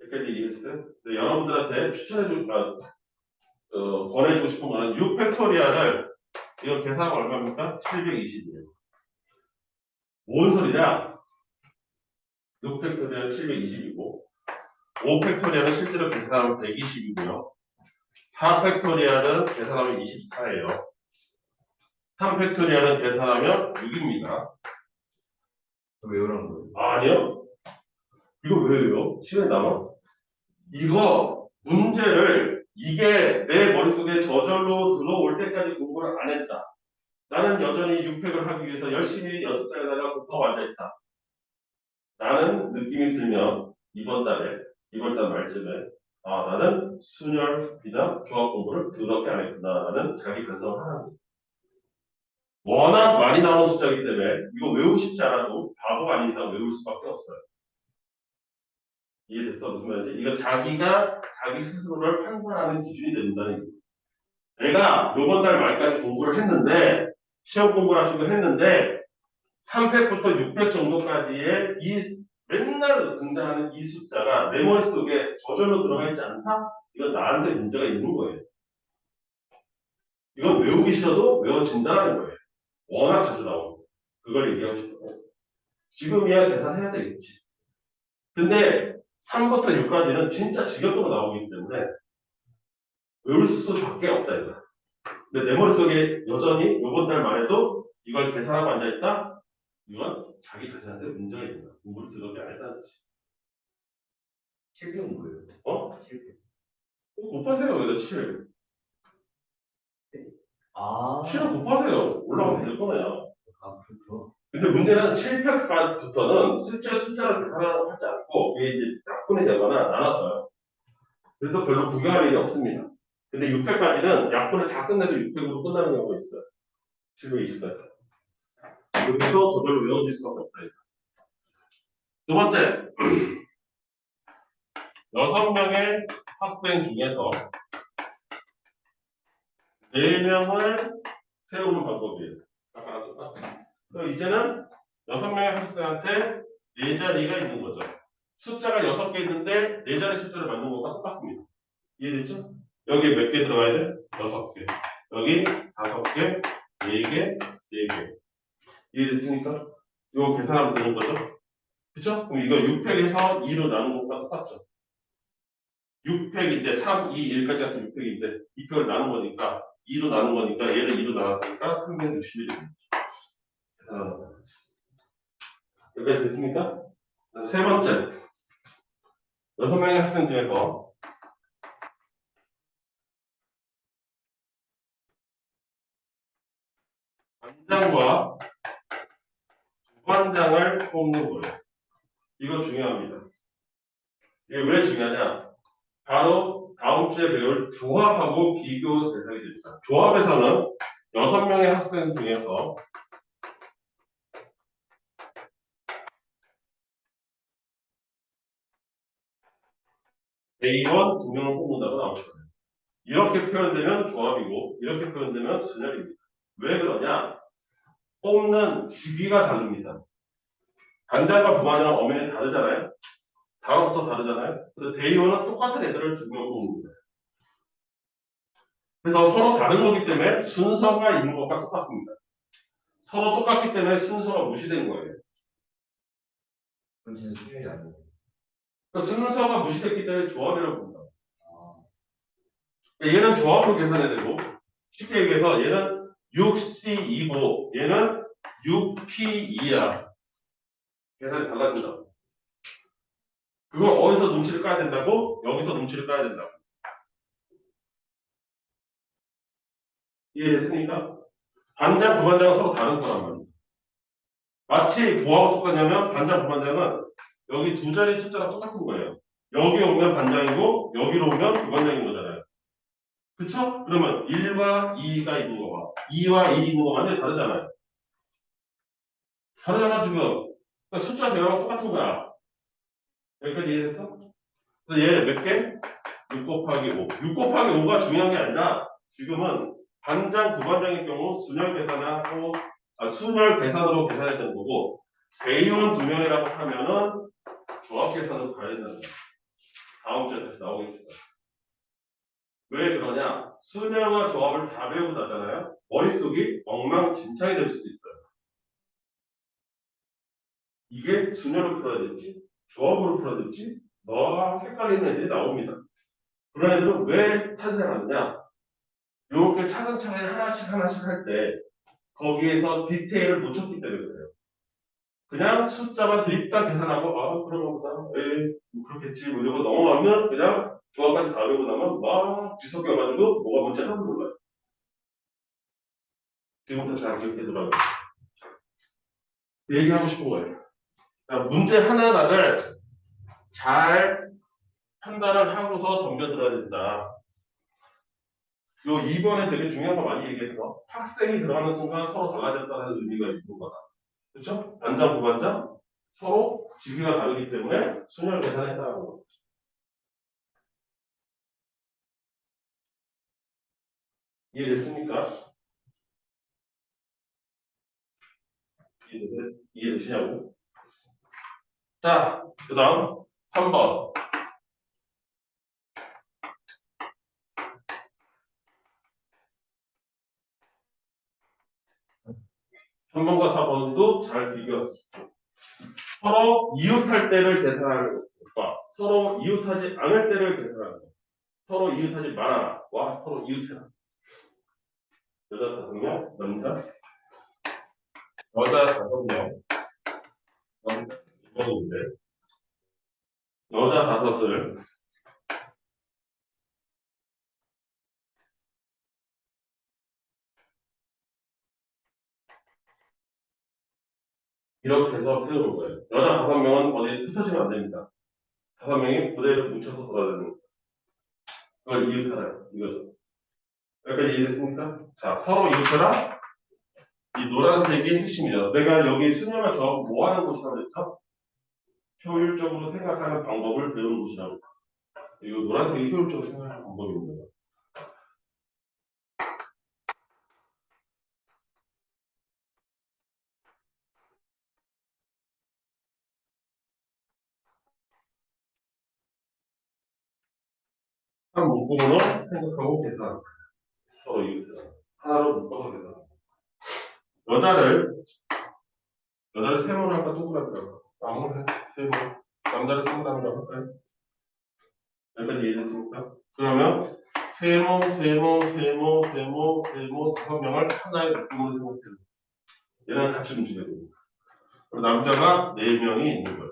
여기까지 이해했어요? 네, 여러분들한테 권해주고 싶은 거는 6팩토리얼을 이거 계산 얼마입니까? 720이에요. 뭔 소리냐? 6팩토리얼은 720이고 5팩토리얼은 실제로 계산하면 120이고요. 4팩토리얼은 계산하면 24예요. 3팩토리얼은 계산하면 6입니다. 왜 그런 거예요? 아니요. 이거 왜 외워? 시간이 남아? 이거 문제를 이게 내 머릿속에 저절로 들어올 때까지 공부를 안 했다. 나는 여전히 6팩을 하기 위해서 열심히 연습장에다가 붙어 앉아있다. 라는 느낌이 들면 이번 달 말쯤에 나는 순열이나 조합 공부를 그렇게 안 했구나 라는 자기 반성을 하는 거예요. 워낙 많이 나오는 숫자이기 때문에 이거 외우고 싶지 않아도 바보가 아닌 이상 외울 수밖에 없어요. 이해됐어? 무슨 말인지? 이거 자기가 자기 스스로를 판단하는 기준이 된다는 얘기예요. 내가 요번 달 말까지 공부를 했는데 시험 공부를 하시고 했는데 3팩부터 6팩 정도까지의 이 맨날 등장하는 이 숫자가 내 머릿속에 저절로 들어가 있지 않다? 이건 나한테 문제가 있는 거예요. 이건 외우기 싫어도 외워진다는 거예요. 워낙 자주 나오고. 그걸 얘기하고 싶어요. 지금이야 계산해야 되겠지. 근데 3부터 6까지는 진짜 지겹도록 나오기 때문에 외울 수밖에 없다 이거야. 근데 내 머릿속에 여전히 요번 달 말에도 이걸 계산하고 앉아있다? 이건 자기 자신한테 문제가 있는 거야. 공부를 더럽게 안 했다는 거지. 실패는 뭐예요? 어? 실패. 곱하세요, 여기다 7. 아, 7은 곱하세요. 올라가면 될 거야. 그렇죠. 근데 문제는 7팩부터는 실제 숫자를 계산하고 하지 않고 이게 이제 약분이 되거나 나눠져요. 그래서 별로 구경할 일이 없습니다. 근데 6팩까지는 약분을 다 끝내도 6팩으로 끝나는 경우가 있어요. 720까지. 여기서 저절로 외워질 수밖에 없다. 두 번째, 6명의 학생 중에서 4명을 세우는 방법이에요. 아까랑 똑같죠. 그럼 이제는 6명의 학생한테 4자리가 있는 거죠. 숫자가 6개 있는데 4자리 숫자를 맞는 것과 똑같습니다. 이해됐죠? 여기에 몇 개 들어가야 돼? 6개. 여기 5개, 4개, 4개. 이해됐습니까? 이거 계산하면 되는 거죠? 그쵸? 그럼 이거 6팩에서 2로 나눈 것과 똑같죠? 6팩인데 3, 2, 1까지 가서 6팩인데 2팩을 나눈 거니까 2로 나눈 거니까 얘를 2로 나눴으니까 361이 되죠. 계산하는 거. 여기까지 됐습니까? 세 번째, 6명의 학생 중에서 반장과 부반장을 뽑는 거예요. 이거 중요합니다. 이게 왜 중요하냐? 바로 다음 주에 배울 조합하고 비교 대상이 됩니다. 조합에서는 6명의 학생 중에서 A1 2명을 뽑는다고 나올 거예요. 이렇게 표현되면 조합이고 이렇게 표현되면 순열입니다. 왜 그러냐? 뽑는 직위가 다릅니다. 반장과 부반장은 엄연히 다르잖아요. 단어부터 다르잖아요. 근데 대의원은 똑같은 애들을 2명 뽑는 거예요. 그래서 서로 다른 거기 때문에 순서가 있는 것과 똑같습니다. 서로 똑같기 때문에 순서가 무시된 거예요. 그럼 쟤는 수준이 아니에요. 그러니까 순서가 무시됐기 때문에 조합이라고 부른다. 아, 얘는 조합으로 계산해야 되고, 쉽게 얘기해서 얘는 6C2고 얘는 6P2야. 계산이 달라진다. 그걸 어디서 눈치를 까야 된다고? 여기서 눈치를 까야 된다고. 이해됐습니까? 반장, 부반장은 서로 다른 거란 말이야. 마치 뭐하고 똑같냐면 반장, 부반장은 여기 두 자리 숫자랑 똑같은 거예요. 여기 오면 반장이고 여기로 오면 부반장인 거잖아요. 그쵸? 그러면 1과 2가 있는 거와 2와 1이 있는 거 완전히 다르잖아요. 다르잖아 지금. 그러니까 숫자 배열하고 똑같은 거야. 여기까지 이해됐어? 그래서 얘 몇 개? 6 곱하기 5. 6 곱하기 5가 중요한 게 아니라 지금은 반장, 부반장의 경우 순열 계산으로 계산해야 되는 거고 배이원 두 명이라고 하면은 조합 계산으로 가야 된다는 거야. 다음 주에 다시 나오겠습니다. 왜 그러냐? 순열과 조합을 다 배우고 나잖아요. 머릿속이 엉망진창이 될 수도 있어요. 이게 순열로 풀어야 될지 조합으로 풀어야 될지 막 헷갈리는 애들이 나옵니다. 그런 애들은 왜 탄생하느냐? 이렇게 차근차근 하나씩 할 때 거기에서 디테일을 놓쳤기 때문에 그래요. 그냥 숫자만 드립다 계산하고 그런가 보다. 뭐 그렇겠지. 뭐 이러고 넘어가면 그냥 조합까지 다 배우고 나면 막 뒤섞여가지고 뭐가 뭔지 하나도 몰라요. 지금부터 잘 기억해두라고. 그 얘기하고 싶은 거예요. 그러니까 문제 하나하나를 잘 판단을 하고서 덤벼들어야 된다. 요 2번에 되게 중요한 거 많이 얘기했어. 학생이 들어가는 순간 서로 달라졌다는 의미가 있는 거다. 그렇죠? 반장, 부반장 서로 직위가 다르기 때문에 순열 계산했다는 거. 이해됐습니까? 이해되시냐고? 자, 그 다음 3번. 3번과 4번도 잘 비교하십시오. 서로 이웃할 때를 계산하는 것과 서로 이웃하지 않을 때를 계산하는 것. 서로 이웃하지 말아라와 서로 이웃해라. 여자 5명, 여자 5명, 남자 2번인데 여자 5을 이렇게 해서 세우는 거예요. 여자 5명은 어디 흩어지면 안 됩니다. 5명이 그대로 뭉쳐서 돌아야 되는 거예요. 그걸 이웃하라 이거죠. 여기까지 이해됐습니까? 자, 서로 이웃해라. 이 노란색이 핵심이죠. 내가 여기 수녀가 저 뭐 하는 곳이라고 했죠? 효율적으로 생각하는 방법을 배우는 곳이라고 했어. 이거 노란색이 효율적으로 생각하는 방법입니다. 한 문구로 생각하고 계산. 서로 이웃해라. 하나로 묶어서 계산. 여자를 세모로 할까 동그라미로 할까? 아무거나 해. 세모. 남자를 동그라미로 할까요? 여기까지 이해됐습니까? 그러면 세모 5명을 하나의 묶음으로 생각해요. 얘랑 같이 움직여야 됩니다. 그리고 남자가 4명이 있는 거예요.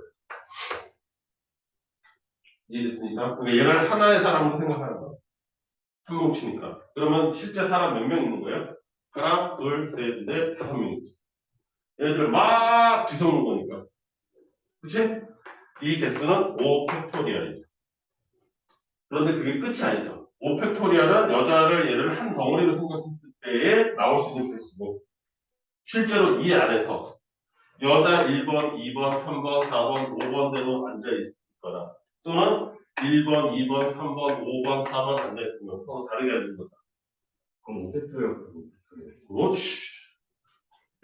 이해됐습니까? 그러니까 얘를 하나의 사람으로 생각하는 거예요. 한 뭉치니까. 그러면 실제 사람 몇 명 있는 거예요? 하나, 둘, 셋, 넷, 5명 있죠. 얘네들 막 뒤섞는 거니까. 그치? 이 개수는 5팩토리얼이죠. 그런데 그게 끝이 아니죠. 5팩토리얼은 여자를 얘를 한 덩어리로 생각했을 때에 나올 수 있는 개수고, 실제로 이 안에서 여자 1번, 2번, 3번, 4번, 5번대로 앉아있거나, 또는 1번, 2번, 3번, 5번, 4번 앉아있으면 서로 다르게 앉은 거죠. 그럼 오펙토리얼 그렇지.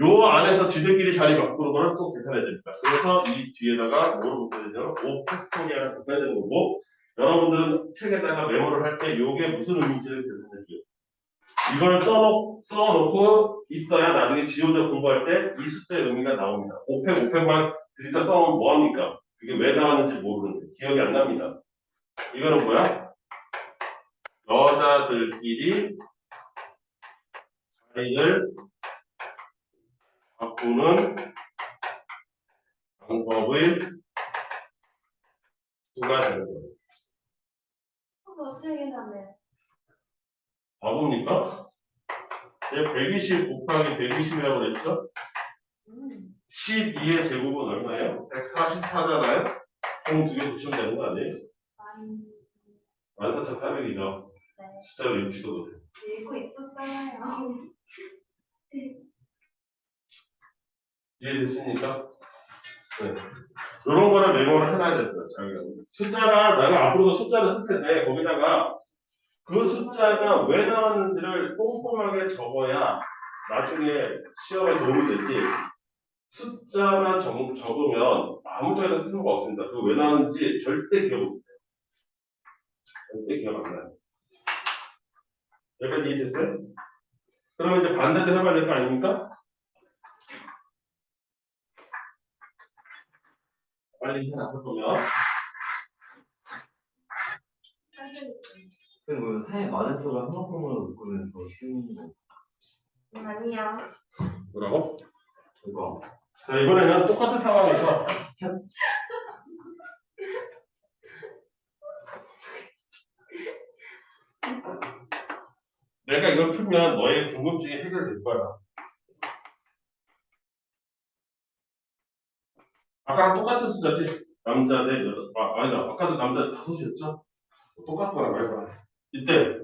요 안에서 지들끼리 자리 바꾸는 걸 또 계산해야 됩니다. 그래서 이 뒤에다가 뭐를 묶어야 되냐면 5팩토리얼을 묶어야 되는 거고, 여러분들은 책에다가 메모를 할 때 요게 무슨 의미인지를 계산해줘요. 이걸 써놓고 있어야 나중에 지우자 공부할 때 이 숫자의 의미가 나옵니다. 5팩만 들이다 써놓으면 뭐합니까? 그게 왜 나왔는지 모르는데 기억이 안 납니다. 이거는 뭐야? 여자 서로자들끼리 자리를 바꾸는 방법의 수가 되는 거예요. 그럼 어떻게 계산해? 바보입니까? 120 곱하기 120이라고 그랬죠? 12의 제곱은 얼마예요? 144잖아요? 총 두 개 붙이면 되는 거 아니에요? 많이 14,400이죠. 네. 숫자를 외우지도 못해. 읽고 있었잖아요. 이해됐습니까? 네. 이런 거를 메모를 해놔야 된다. 자기가. 숫자가, 내가 앞으로도 숫자를 쓸 텐데, 거기다가 그 숫자가 왜 나왔는지를 꼼꼼하게 적어야 나중에 시험에 도움이 되지. 숫자만 적으면 아무 데나 쓸모가 없습니다. 그거 왜 나왔는지 절대 기억 못해요. 절대 기억 안 나요. 여기까지 이해됐어요? 그러면 이제 반대도 해봐야 될 거 아닙니까? 빨리 해놔 보면. 그럼 사회 많은 쪽을 한꺼번에 묶으면 더 쉬운 거. 아니야. 뭐라고? 이거. 자, 이번에는 똑같은 상황에서 내가 이걸 풀면 너의 궁금증이 해결될 거야. 아까랑 똑같은 숫자지? 남자 대 여자. 아니다. 아까도 남자 5이었죠? 똑같구나, 말봐. 이때,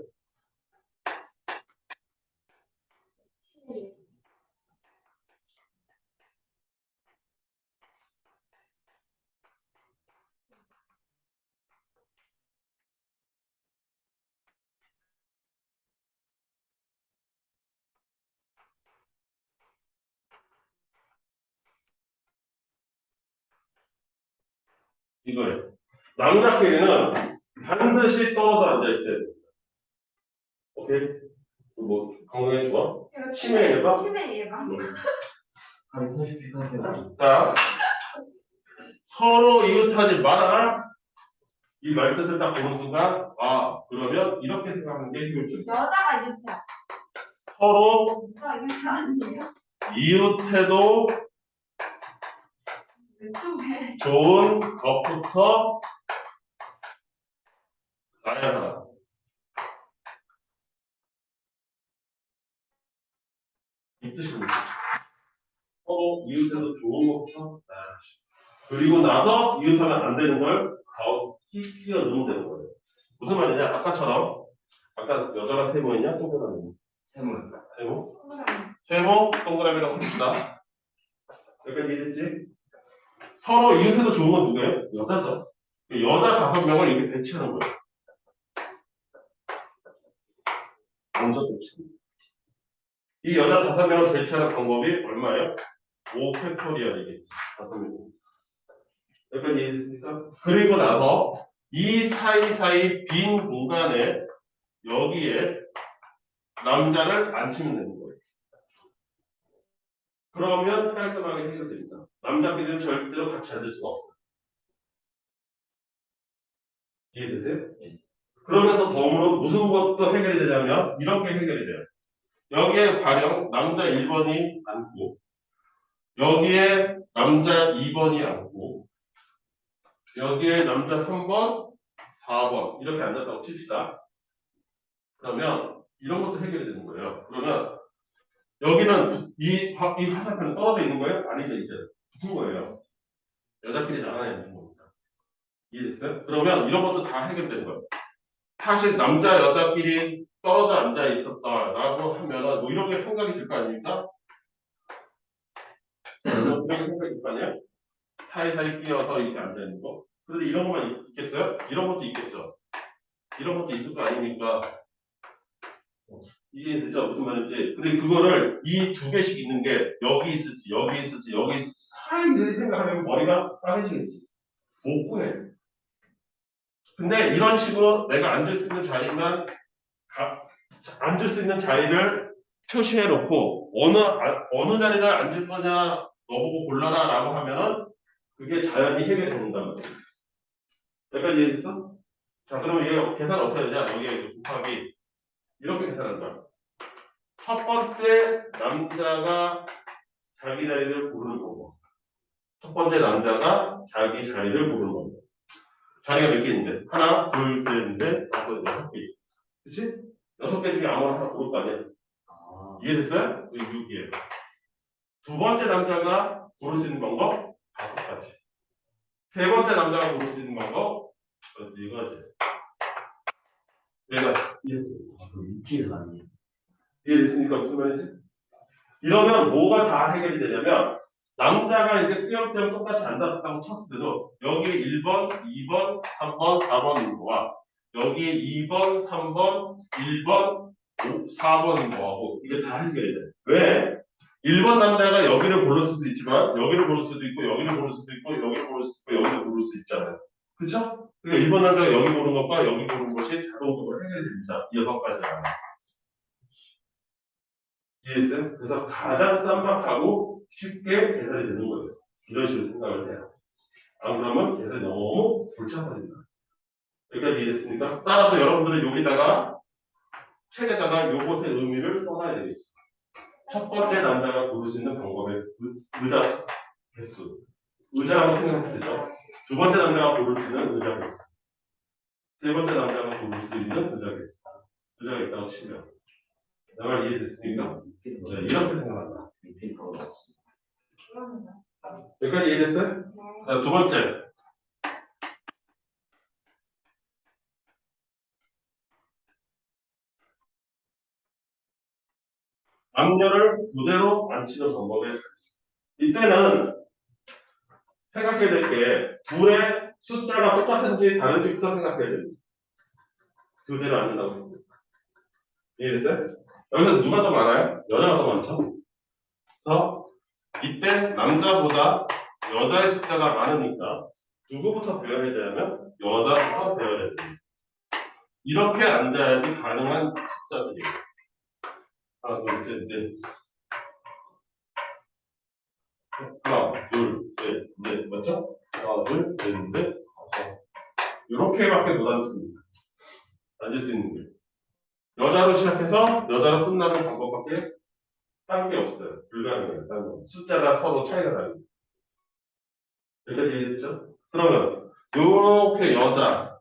이거예요. 남자끼리는 반드시 떨어져 앉아있어야 돼. 오케이? 뭐, 건강에 좋아? 치매 예방? 치매 예방. 하루 30분 하세요. 자, 서로 이웃하지 마라. 이 말뜻을 딱 보는 순간, 아, 그러면 이렇게 생각하는 게 효율적이야. 여자가 유태. 서로 여자가 유태 아니에요? 이웃해도 왼쪽에. 좋은 것부터 나야 하라. 이 뜻입니다. 서로 이웃해도 좋은 것부터 나야 하라. 그리고 나서 이웃하면 안 되는 걸 끼어 넣으면 되는 거예요. 무슨 말이냐? 아까처럼, 아까 여자가 세모였냐? 동그라미. 세문. 세모? 동그라미. 세모, 동그라미라고 합시다. 여기까지 이해됐지? 서로 이웃해도 좋은 건 누구예요? 여자죠. 여자 5명을 이렇게 배치하는 거예요. 먼저 배치합니다. 이 여자 5명을 배치하는 방법이 얼마예요? 5팩토리얼이겠지. 5명. 여기까지 이해됐습니까? 그리고 나서 이 사이사이 빈 공간에 여기에 남자를 앉히면 되는 거예요. 그러면 깔끔하게 해결됩니다. 남자끼리는 절대로 같이 앉을 수가 없어요. 이해되세요? 그러면서 더불어 무슨 것도 해결이 되냐면 이렇게 해결이 돼요. 여기에 가령 남자 1번이 앉고 여기에 남자 2번이 앉고 여기에 남자 3번, 4번 이렇게 앉았다고 칩시다. 그러면 이런 것도 해결이 되는 거예요. 그러면 여기는 이 화살표는 떨어져 있는 거예요? 아니죠, 이제 붙은 거예요. 여자끼리 나가야 있는 겁니다. 이해됐어요? 그러면 이런 것도 다 해결되는 거예요. 사실 남자 여자끼리 떨어져 앉아 있었다라고 하면은 뭐 이런 게 생각이 들 거 아닙니까? 이런 게 생각이 들 거 아니에요? 사이사이 끼어서 이렇게 앉아 있는 거. 그런데 이런 것만 있겠어요? 이런 것도 있겠죠. 이런 것도 있을 거 아닙니까? 이게 되죠? 무슨 말인지. 근데 그거를 이 2개씩 있는 게 여기 있을지 여기 있을지 여기 있을지 사이들이 생각하면 머리가 빠개지겠지. 못 구해. 근데 이런 식으로 내가 앉을 수 있는 자리만 앉을 수 있는 자리를 표시해 놓고 어느 자리를 앉을 거냐 너보고 골라라라고 하면은 그게 자연히 해결이 된단 말이에요. 여기까지 이해됐어? 자, 그러면 얘 계산 어떻게 되냐? 여기에 곱하기 이렇게 계산한다. 첫 번째 남자가 자기 자리를 고르는 거고, 첫 번째 남자가 자기 자리를 고르는 겁니다. 자리가 몇 개 있는데? 하나, 둘, 셋, 넷, 다섯, 여섯 개 있어. 그치? 여섯 개 중에 아무나 하나 고를 거 아니야? 아, 이해됐어요? 6이에요. 두 번째 남자가 고를 수 있는 방법? 다섯 가지. 세 번째 남자가 고를 수 있는 방법? 네 가지. 내가 그 육지에서 아니. 이해됐습니까? 무슨 말인지? 이러면 뭐가 다 해결이 되냐면, 남자가 이제 수염 똑같이 앉았다고 쳤을 때도, 여기에 1번, 2번, 3번, 4번인 거와, 여기에 2번, 3번, 1번, 4번인 거하고, 이게 다 해결이 돼. 왜? 1번 남자가 여기를 고를 수도 있지만, 여기를 고를 수도 있고, 여기를 고를 수도 있고, 여기를 고를 수도 있고, 여기를 고를 수 있잖아요. 그쵸? 그러니까 1번 남자가 여기 고른 것과 여기 고른 것이 자동적으로 해결이 됩니다. 이 6가지가. 이해했어요? 그래서 가장 쌈박하고 쉽게 계산이 되는 거예요. 이런 식으로 생각을 해요. 안 그러면 계산이 너무 복잡합니다. 여기까지 이해했습니까? 따라서 여러분들은 여기다가 책에다가 요것의 의미를 써놔야 되겠죠. 첫 번째 남자가 고를 수 있는 방법의 의자 개수. 의자라고 생각하면 되죠. 두 번째 남자가 고를 수 있는 의자 개수. 세 번째 남자가 고를 수 있는 의자 개수. 의자가 있다고 치면. 내 말 이해됐습니까? 네, 이렇게 생각한다. 밑에 더 넣었어. 그러면. 여기까지 이해됐어요? 네. 자, 두 번째. 남녀를 부대로 앉히는 방법에 이때는 생각해야 될 게 둘의 숫자가 똑같은지 다른지부터 생각해야 됩니다. 부대로 앉는다고 했습니다. 이해됐어요? 여기서 누가 더 많아요? 여자가 더 많죠? 그래서 이때 남자보다 여자의 숫자가 많으니까 누구부터 배워야 되냐면 여자부터 배워야 됩니다. 이렇게 앉아야지 가능한 숫자들이에요. 하나, 둘, 셋, 넷. 하나, 둘, 셋, 넷. 맞죠? 하나, 둘, 셋, 넷, 다섯. 이렇게밖에 못 앉습니다. 앉을 수 있는 게. 여자로 시작해서 여자로 끝나는 방법밖에 딴 게 없어요. 불가능해요. 딴 거. 숫자가 서로 차이가 나요. 여기까지 이해됐죠? 그러면 이렇게 여자가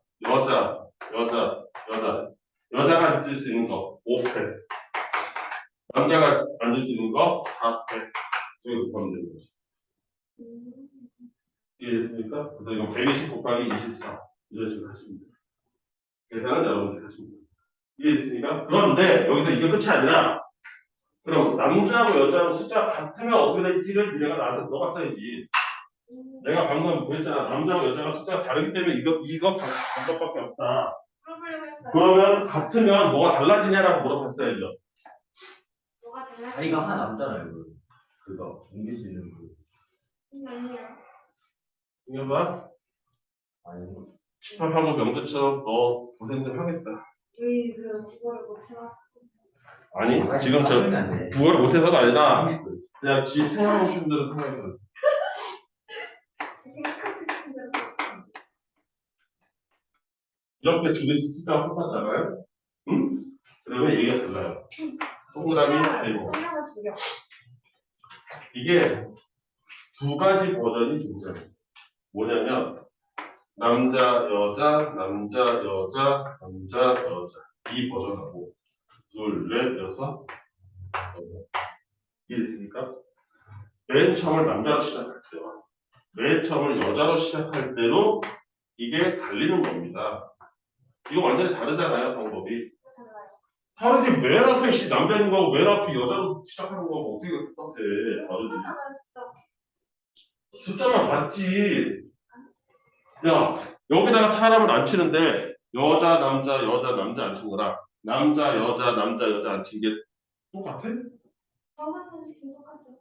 앉을 수 있는 거 5패, 남자가 앉을 수 있는 거 4패. 여기 곱하면 되는 거죠. 이해됐습니까? 그래서 이거 120 곱하기 24 이런 식으로 하시면 돼요. 계산은 여러분들이 하시면 돼요. 이해됐습니까? 그런데 여기서 이게 끝이 아니라 그럼 남자하고 여자하고 숫자가 같으면 어떻게 될지를 니네가 나한테 물어봤어야지. 내가 방금 그랬잖아. 남자하고 여자가 숫자가 다르기 때문에 이거 방법밖에 없다. 물어보려고 했어요. 그러면 같으면 뭐가 달라지냐라고 물어봤어야죠. 뭐가 달라요? 다리가 하나 남잖아요. 그거 옮길 수 있는 그. 아니요. 이거 봐. 아니, 집합하고 명제처럼 너 고생 좀 하겠다. 저희 그 국어를 못해서. 아니 지금 저 안 돼. 국어를 못해서가 아니라 그냥 지 생각하고 싶은 대로 생각해요. 이렇게 둘이 숫자가 똑같잖아요. 응? 그러면 얘기가 달라요. 동그라미 세모. 하나가 줄여. 이게 두 가지 버전이 존재해요. 뭐냐면 남자 여자 남자 여자 남자 여자 이 버전하고 둘, 넷, 여섯, 여섯. 이해됐습니까? 맨 처음을 남자로 시작할 때와 맨 처음을 여자로 시작할 때로 이게 갈리는 겁니다. 이거 완전히 다르잖아요, 방법이. 다르지, 맨 앞에 남자인 거하고 맨 앞에 여자로 시작하는 거하고 어떻게 똑같아. 다르지. 숫자만 같지. 야, 여기다가 사람을 안 치는데 여자, 남자, 여자, 남자 안 친 거랑 남자, 여자 안 친 게 똑같아? 저 같은 식이 똑같죠.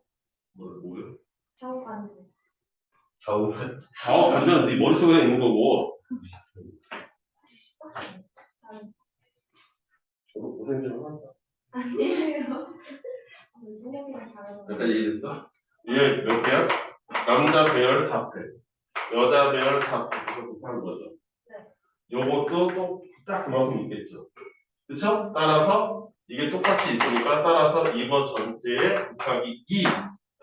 뭐요? 저 반지. 겨우 반전은 네 머릿속에 있는 거고. 저도 고생 좀 한다. 아니에요. 선생님이랑 다른 거. 여기까지 이해됐어? 얘 몇 개야? 남자 배열 4패, 여자 배열 4패. 그래서 곱하는 거죠. 네. 요것도 또 딱 그만큼 있겠죠. 그쵸? 따라서 이게 똑같이 있으니까 따라서 이거 전체에 곱하기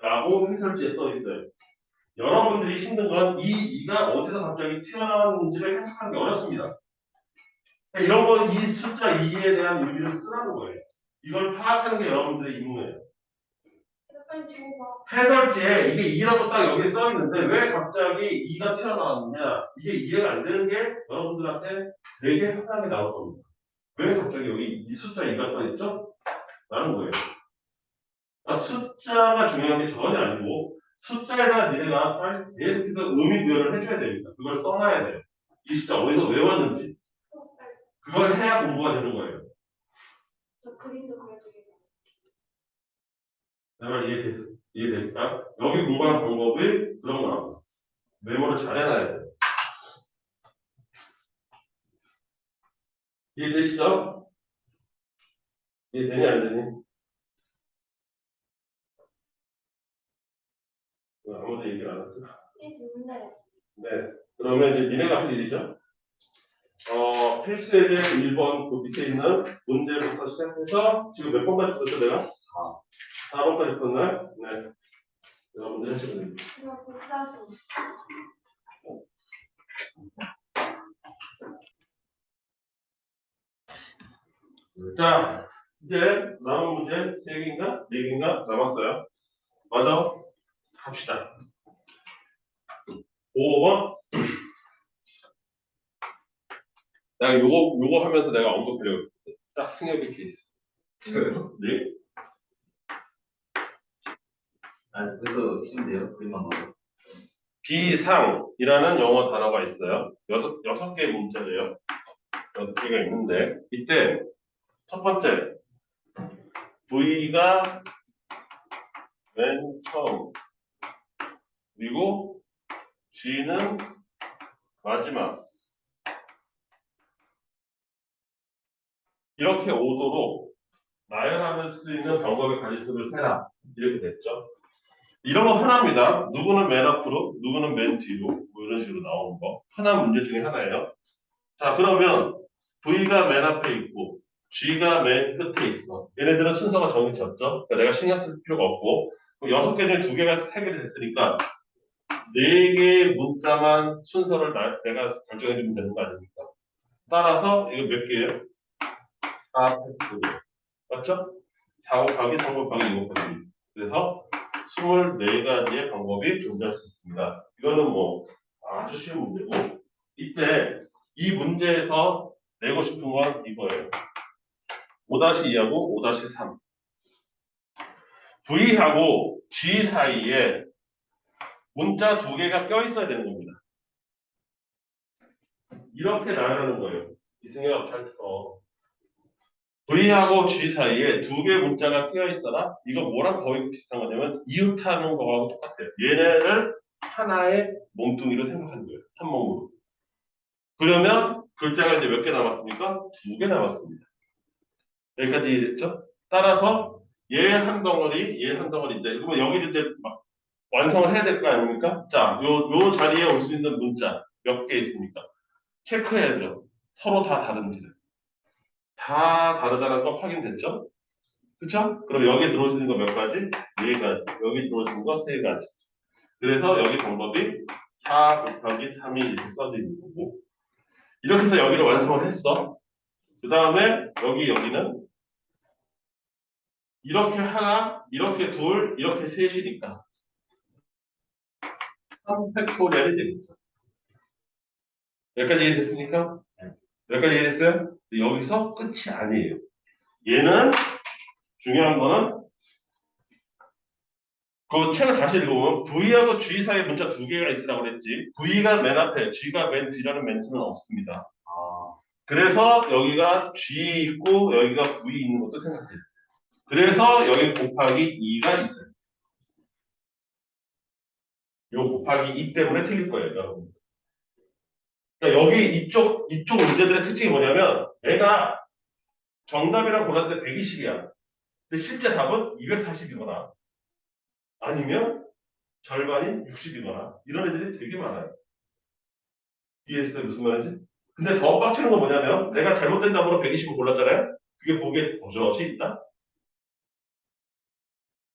2라고 해설지에 써 있어요. 여러분들이 힘든 건 이 2가 어디서 갑자기 튀어나왔는지를 해석하기 어렵습니다. 이런 거 이 숫자 2에 대한 의미를 쓰라는 거예요. 이걸 파악하는 게 여러분들의 임무예요. 빨리 줘봐. 해설지에 이게 2라고 딱 여기 써 있는데 왜 갑자기 2가 튀어나왔느냐 이게 이해가 안 되는 게 여러분들한테 되게 흔하게 나올 겁니다. 왜 갑자기 여기 이 숫자 2가 써 있죠? 라는 거예요. 그러니까 숫자가 중요한 게 전혀 아니고 숫자에다가 니네가 빨리 계속해서 의미 부여를 해줘야 됩니다. 그걸 써놔야 돼요. 이 숫자 어디서 왜 왔는지 빨리. 그걸 해야 공부가 되는 거예요. 저 그림도 그려주겠다. 내 말 이해될까? 여기 공부하는 방법이 그런 거라고. 메모를 잘 해놔야 돼요. 이해되시죠? 이해되니 안 되니? 아무도 얘기를 안 하죠? 이게 좋은데. 네. 그러면 이제 니네가 할 일이죠. 필수예제 1번 그 밑에 있는 문제부터 시작해서 지금 몇 번까지 풀었죠 내가? 4번까지 풀었나요? 네. 여러분들 하시면 됩니다. 이거 복사수. 자, 이제 남은 문제 3개인가? 4개인가? 남았어요. 맞아? 갑시다. 5번. 내가 요거 하면서 내가 언급하려고 했거든. 딱 승엽의 케이스. 저요? 네? 아, 그래서 힘든데요? 그림만 봐도. 비상이라는 영어 단어가 있어요. 여섯 개 문제래요. 6개가 있는데, 이때 첫 번째, V가 맨 처음, 그리고 G는 마지막. 이렇게 오도록 나열할 수 있는 방법의 가지수를 세라. 이렇게 됐죠. 이런 거 하나입니다. 누구는 맨 앞으로, 누구는 맨 뒤로, 뭐 이런 식으로 나오는 거. 하나 문제 중에 하나예요. 자, 그러면 V가 맨 앞에 있고, G가 맨 끝에 있어. 얘네들은 순서가 정해졌죠. 그러니까 내가 신경 쓸 필요가 없고, 6개 중에 2개가 해결이 됐으니까, 4개의 문자만 순서를 내가 결정해주면 되는 거 아닙니까? 따라서, 이거 몇 개예요? 4 팩토리얼. 맞죠? 4 곱하기 3 곱하기 2 곱하기 1. 그래서 24가지의 방법이 존재할 수 있습니다. 이거는 뭐 아주 쉬운 문제고 이때 이 문제에서 내고 싶은 건 이거예요. 5-2하고 5-3 V하고 G 사이에 문자 2개가 껴있어야 되는 겁니다. 이렇게 나열하는 거예요. 이승엽 잘 들어. V하고 G 사이에 2개의 문자가 끼어 있어라. 이거 뭐랑 거의 비슷한 거냐면 이웃하는 거하고 똑같아요. 얘네를 하나의 몽둥이로 생각하는 거예요. 한 몽으로. 그러면 글자가 이제 몇 개 남았습니까? 2개 남았습니다. 여기까지 이해됐죠? 따라서 얘 한 덩어리, 얘 한 덩어리인데 그러면 여기를 이제 막 완성을 해야 될 거 아닙니까? 자, 요 자리에 올 수 있는 문자 몇 개 있습니까? 체크해야죠. 서로 다 다른지를. 다 다르다는 거 확인됐죠? 그쵸? 그럼 여기 들어올 수 있는 거 몇 가지? 4가지. 여기 들어올 수 있는 거 3가지. 그래서 여기 방법이 4 곱하기 3이 이렇게 써져 있는 거고. 이렇게 해서 여기를 완성을 했어. 그 다음에 여기는 이렇게 하나, 이렇게 둘, 이렇게 셋이니까 3팩토리얼이 되겠죠. 여기까지 이해됐습니까? 여기까지 이해됐어요? 여기서 끝이 아니에요. 얘는 중요한 거는 그 책을 다시 읽어보면 V하고 G 사이에 문자 2개가 있으라고 그랬지. V가 맨 앞에, G가 맨 뒤라는 멘트는 없습니다. 아, 그래서 여기가 G 있고 여기가 V 있는 것도 생각해요. 그래서 여기 곱하기 2가 있어요. 요 곱하기 2 때문에 틀릴 거예요, 여러분. 그러니까 여기 이쪽 문제들의 특징이 뭐냐면 내가 정답이라고 골랐는데 120이야. 근데 실제 답은 240이거나 아니면 절반이 60이거나 이런 애들이 되게 많아요. 이해했어요? 무슨 말인지? 근데 더 빡치는 건 뭐냐면 내가 잘못된 답으로 120을 골랐잖아요. 그게 보기에 버젓이 있다.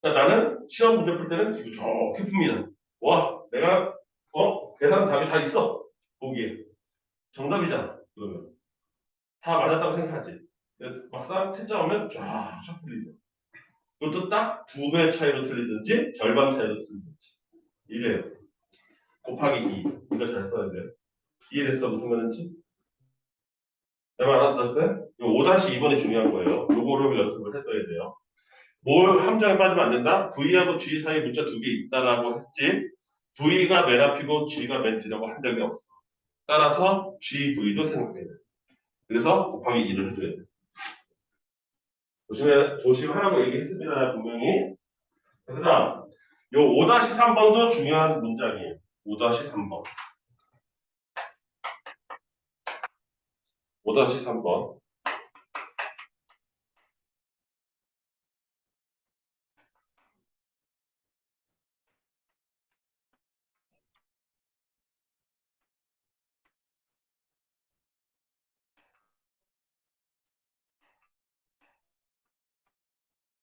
그러니까 나는 시험 문제 풀 때는 지금 좋게 풉니다. 와, 내가 계산 답이 다 있어. 보기에 정답이잖아. 그러면 다 맞았다고 생각하지. 근데 막상 채점하면 쫙 틀리죠. 그것도 딱 2배 차이로 틀리든지 절반 차이로 틀리든지 이래요. 곱하기 2. 이거 잘 써야 돼. 이해됐어? 무슨 말인지? 내 말 알아들었어요? 5-2번이 중요한 거예요. 요거를 연습을 해둬야 돼요. 뭘 함정에 빠지면 안 된다? V하고 G 사이에 문자 2개 있다라고 했지. V가 맨 앞이고 G가 맨 뒤라고 한 적이 없어. 따라서 GV도 생각해야 돼. 그래서 곱하기 2를 해줘야 돼. 조심하라고 얘기했습니다. 분명히. 그 다음, 요 5-3번도 중요한 문장이에요. 5-3번. 5-3번.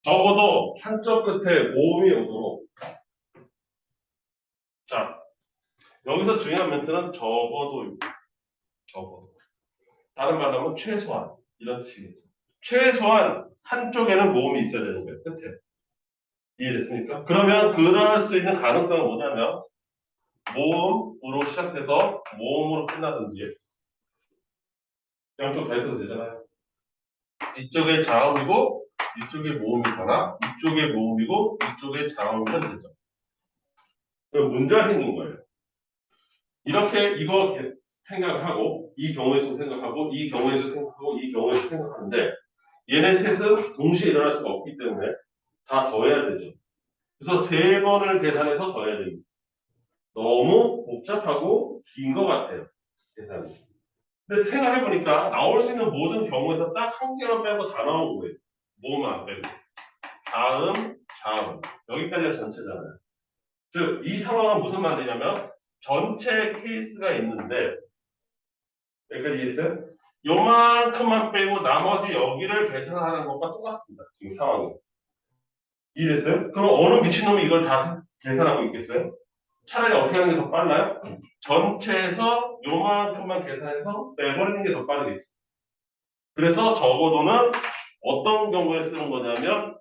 적어도 한쪽 끝에 모음이 오도록. 자, 여기서 중요한 멘트는 적어도입니다. 적어도. 다른 말로 하면 최소한. 이런 뜻이겠죠. 최소한 한쪽에는 모음이 있어야 되는 거예요. 끝에. 이해됐습니까? 그러면 그럴 수 있는 가능성은 뭐냐면 모음으로 시작해서 모음으로 끝나든지 양쪽 다 있어도 되잖아요. 이쪽에 자음이고 이쪽에 모음이거나 이쪽에 모음이고 이쪽에 자음이면 되죠. 그럼 문제가 생긴 거예요. 이렇게 이거 생각을 하고 이 경우에서 생각하고 이 경우에서 생각하고 이 경우에서 생각하는데 얘네 셋은 동시에 일어날 수가 없기 때문에 다 더해야 되죠. 그래서 3번을 계산해서 더해야 됩니다. 너무 복잡하고 긴 것 같아요. 계산이. 근데 생각해보니까 나올 수 있는 모든 경우에서 딱 한 개만 빼고 다 나온 거예요. 모음은 안 빼고. 자음, 자음. 여기까지가 전체잖아요. 즉, 이 상황은 무슨 말이냐면 전체 케이스가 있는데 여기까지 이해했어요? 요만큼만 빼고 나머지 여기를 계산하는 것과 똑같습니다. 지금 상황이. 이해됐어요? 그럼 어느 미친놈이 이걸 다 계산하고 있겠어요? 차라리 어떻게 하는 게 더 빨라요? 전체에서 요만큼만 계산해서 빼버리는 게 더 빠르겠죠. 그래서 적어도는 어떤 경우에 쓰는 거냐면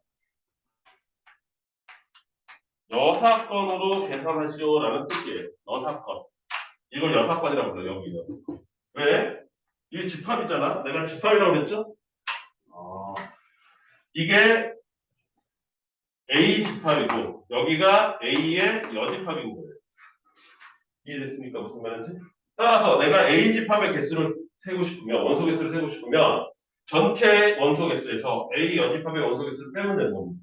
여사건으로 계산하시오라는 뜻이에요. 여사건. 이걸 여사건이라고 불러요. 여기는. 왜? 이게 집합이잖아. 내가 집합이라고 그랬죠? 이게 A 집합이고 여기가 A의 여집합인 거예요. 이해됐습니까? 무슨 말인지? 따라서 내가 A 집합의 개수를 세고 싶으면 원소 개수를 세고 싶으면 전체 원소 개수에서 A 여집합의 원소 개수를 빼면 되는 겁니다.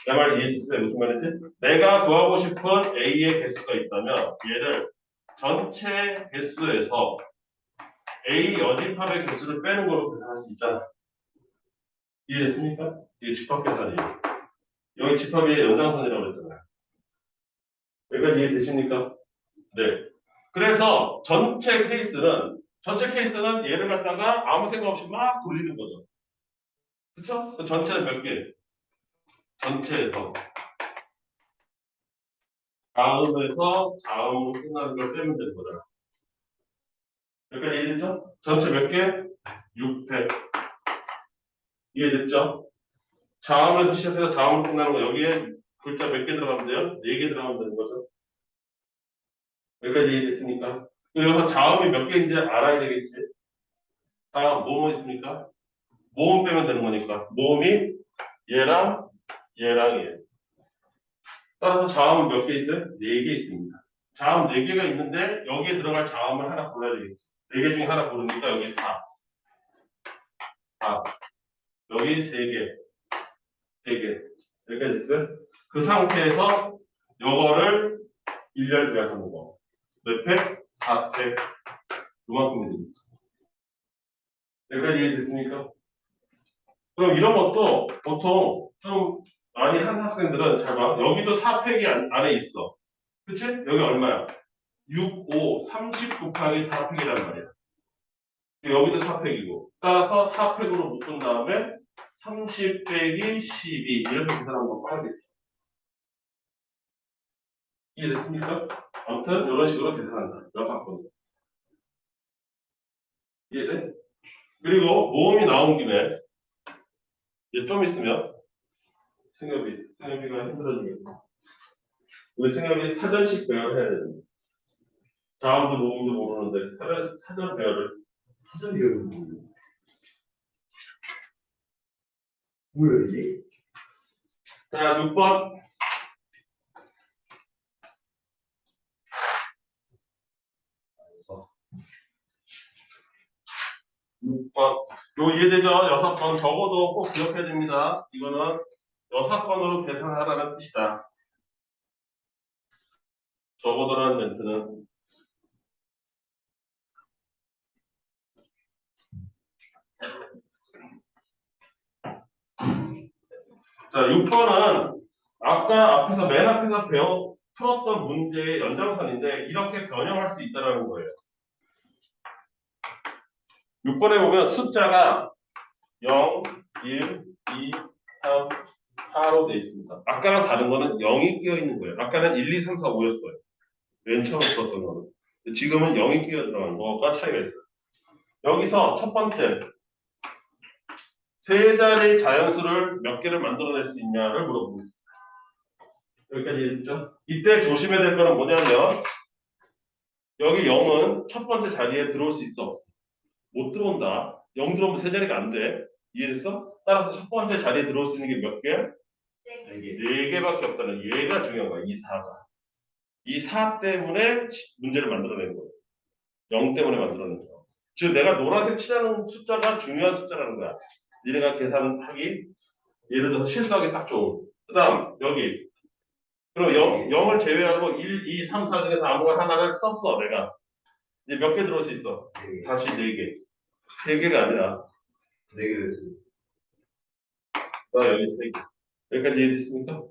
내 말 이해됐어요? 무슨 말인지? 내가 구하고 싶은 A의 개수가 있다면 얘를 전체 개수에서 A 여집합의 개수를 빼는 걸로 계산할 수 있잖아. 이해됐습니까? 이게 집합 계산이에요. 여기 집합의 연장선이라고 그랬잖아요. 여기까지 이해되십니까? 네. 그래서 전체 케이스는 얘를 갖다가 아무 생각 없이 막 돌리는 거죠. 그쵸? 그 전체는 몇 개? 전체에서. 자음에서 자음으로 끝나는 걸 빼면 되는 거잖아. 여기까지 이해됐죠? 전체 몇 개? 6회. 이해됐죠? 자음에서 시작해서 자음으로 끝나는 거 여기에 글자 몇 개 들어가면 돼요? 4개 들어가면 되는 거죠. 여기까지 이해됐습니까? 여기서 자음이 몇 개인지 알아야 되겠지? 다음 뭐뭐 있습니까? 모음 빼면 되는 거니까 모음이 얘랑 얘랑이에요. 따라서 자음은 몇 개 있어요? 4개 있습니다. 자음 4개가 있는데 여기에 들어갈 자음을 하나 골라야 되겠지. 4개 중에 하나 고르니까 여기 4. 4. 여기 3개. 3개. 여기까지 있어요? 그 상태에서 요거를 1열 배합하는 거. 몇 팩? 4팩. 요만큼이 됩니다. 여기까지 이해됐습니까? 그럼 이런 것도 보통 좀 많이 한 학생들은 잘 봐. 여기도 4팩이 안에 있어. 그치? 여기 얼마야? 6, 5, 30 곱하기 4팩이란 말이야. 여기도 4팩이고. 따라서 4팩으로 묶은 다음에 30 빼기 12 이렇게 계산하는 거 빠르겠지. 이해됐습니까? 아무튼 이런 식으로 계산한다. 6번. 이해돼? 그리고 모음이 나온 김에 이제 좀 있으면 승엽이가 힘들어지겠다. 우리 승엽이 사전식 배열을 해야 되는데 자음도 모음도 모르는데 사전 배열을 사전비율 뭐야 이게? 자 6번 6번 요 이해되죠? 6번 적어도 꼭 기억해야 됩니다. 이거는 6번으로 계산하라는 뜻이다. 적어도라는 멘트는 자 6번은 아까 맨 앞에서 풀었던 문제의 연장선인데 이렇게 변형할 수 있다는 거예요. 6번에 보면 숫자가 0, 1, 2, 3, 4로 되어 있습니다. 아까랑 다른 거는 0이 끼어 있는 거예요. 아까는 1, 2, 3, 4, 5였어요. 맨 처음에 풀었던 거는. 지금은 0이 끼어 들어간 거가 차이가 있어요. 여기서 첫 번째 세 자리 자연수를 몇 개를 만들어낼 수 있냐를 물어보고 있습니다. 여기까지 이해됐죠? 이때 조심해야 될 거는 뭐냐면 여기 0은 첫 번째 자리에 들어올 수 있어 없어? 못 들어온다. 0 들어오면 세 자리가 안 돼. 이해됐어? 따라서 첫 번째 자리에 들어올 수 있는 게 몇 개? 네 개밖에 없다는 얘가 중요한 거야. 이 4가. 이 4 때문에 문제를 만들어낸 거예요. 0 때문에 만들어낸 거야. 즉 내가 노란색 칠하는 숫자가 중요한 숫자라는 거야. 니네가 계산하기 예를 들어서 실수하기 딱 좋은. 그 다음 여기 그럼 0을 제외하고 1, 2, 3, 4 중에서 아무거나 하나를 썼어 내가. 이제 몇 개 들어올 수 있어? 다시 4개. 3개가 아니라 4개 됐습니다. 여기 3개. 여기까지 이해됐습니까?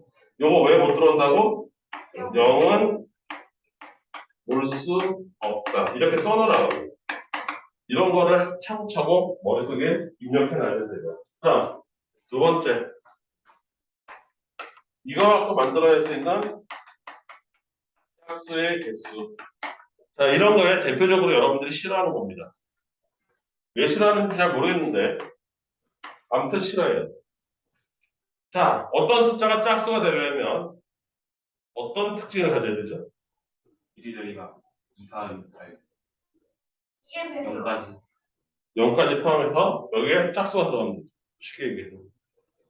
요거 왜 못 들어온다고? 0은 올 수 없다. 이렇게 써놓으라고. 이런 거를 차곡차곡 머릿속에 입력해놔야 돼요. 자, 두 번째. 이거 갖고 만들어낼 수 있는 짝수의 개수. 자, 이런 거에 대표적으로 여러분들이 싫어하는 겁니다. 왜 싫어하는지 잘 모르겠는데, 아무튼 싫어해요. 자, 어떤 숫자가 짝수가 되려면 어떤 특징을 가져야 되죠? 이리저리가 2, 4, 6, 8, 이게 배수. 0까지. 0까지 포함해서 여기에 짝수가 들어갑니다. 쉽게 얘기해서.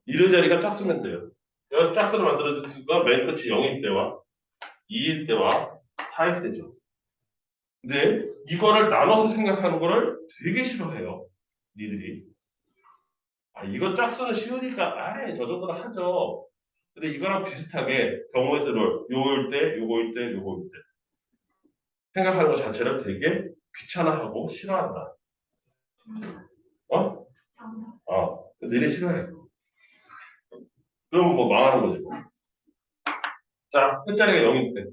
이르자리가 짝수면 돼요. 여기서 짝수를 만들어줄 수 있는 맨 끝이 0일 때와 2일 때와 4일 때죠. 근데 이거를 나눠서 생각하는 거를 되게 싫어해요. 니들이. 아, 이거 짝수는 쉬우니까, 저 정도는 하죠. 근데 이거랑 비슷하게 경우의 수를 요거일 때, 요거일 때, 요거일 때. 생각하는 것 자체를 되게 귀찮아하고 싫어한다. 어? 정답. 니네 싫어해. 그럼 뭐 망하는 거지. 뭐. 자, 끝자리가 0일 때.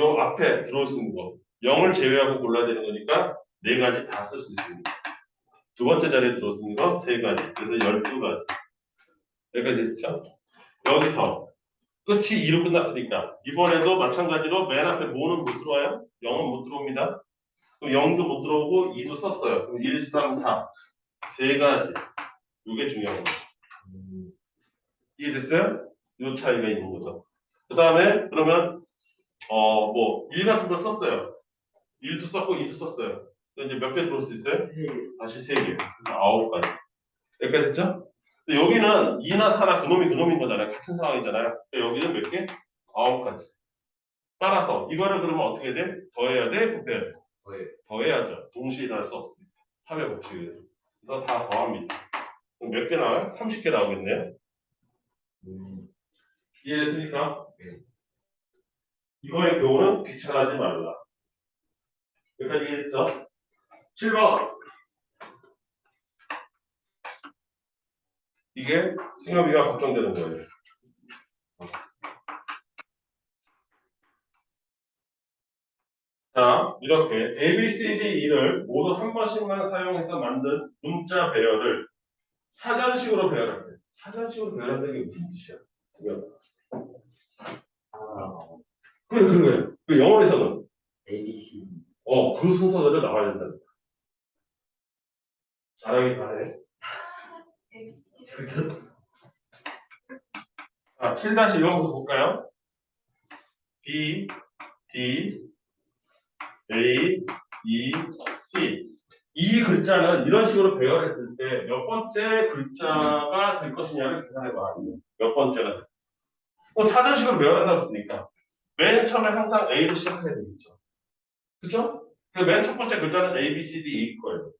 요 앞에 들어올 수 있는 거. 0을 제외하고 골라야 되는 거니까 네 가지 다 쓸 수 있습니다. 두 번째 자리에 들어올 수 있는 거 세 가지. 그래서 12가지. 여기까지 됐죠? 여기서 끝이 2로 끝났으니까 이번에도 마찬가지로 맨 앞에 뭐는 못 들어와요? 0은 못 들어옵니다. 그럼 0도 못 들어오고 2도 썼어요. 그럼 1, 3, 4. 세 가지. 이게 중요한 거예요. 이해됐어요? 이 차이가 있는 거죠. 그 다음에 그러면 1 같은 걸 썼어요. 1도 썼고 2도 썼어요. 그럼 이제 몇 개 들어올 수 있어요? 다시 3개. 그래서 9가지. 여기까지 됐죠? 근데 여기는 2나 4나 그놈인 거잖아요. 같은 상황이잖아요. 근데 여기는 몇 개? 9가지. 따라서 이거를 그러면 어떻게 돼? 더해야 돼? 곱해야 돼? 더해야죠. 동시에 일어날 수 없으니까. 합의 법칙에서. 그래서 다 더합니다. 그럼 몇 개 나와요? 30개 나오겠네요. 이해됐습니까? 네. 이거의 교훈은 귀찮아하지 말라. 여기까지 이해했죠? 7번. 이게 승엽이가 걱정되는 거예요. 자, 이렇게 A, B, C, D, E를 모두 한 번씩만 사용해서 만든 문자 배열을 사전식으로 배열할 때. 사전식으로 배열한다는 게 무슨 뜻이야? 지금. 그래. 그 영어에서는 A, B, C. 그 순서대로 나와야 된다. 잘하긴 잘해. 자, 7-1번부터 볼까요? B, D, A, E, C. 이 글자는 이런 식으로 배열했을 때 몇 번째 글자가 될 것이냐를 계산해봐. 몇 번째가. 그럼 사전식으로 배열한다고 했으니까 맨 처음에 항상 A로 시작해야 되겠죠. 그죠? 그 맨 첫 번째 글자는 A, B, C, D, E일 거예요.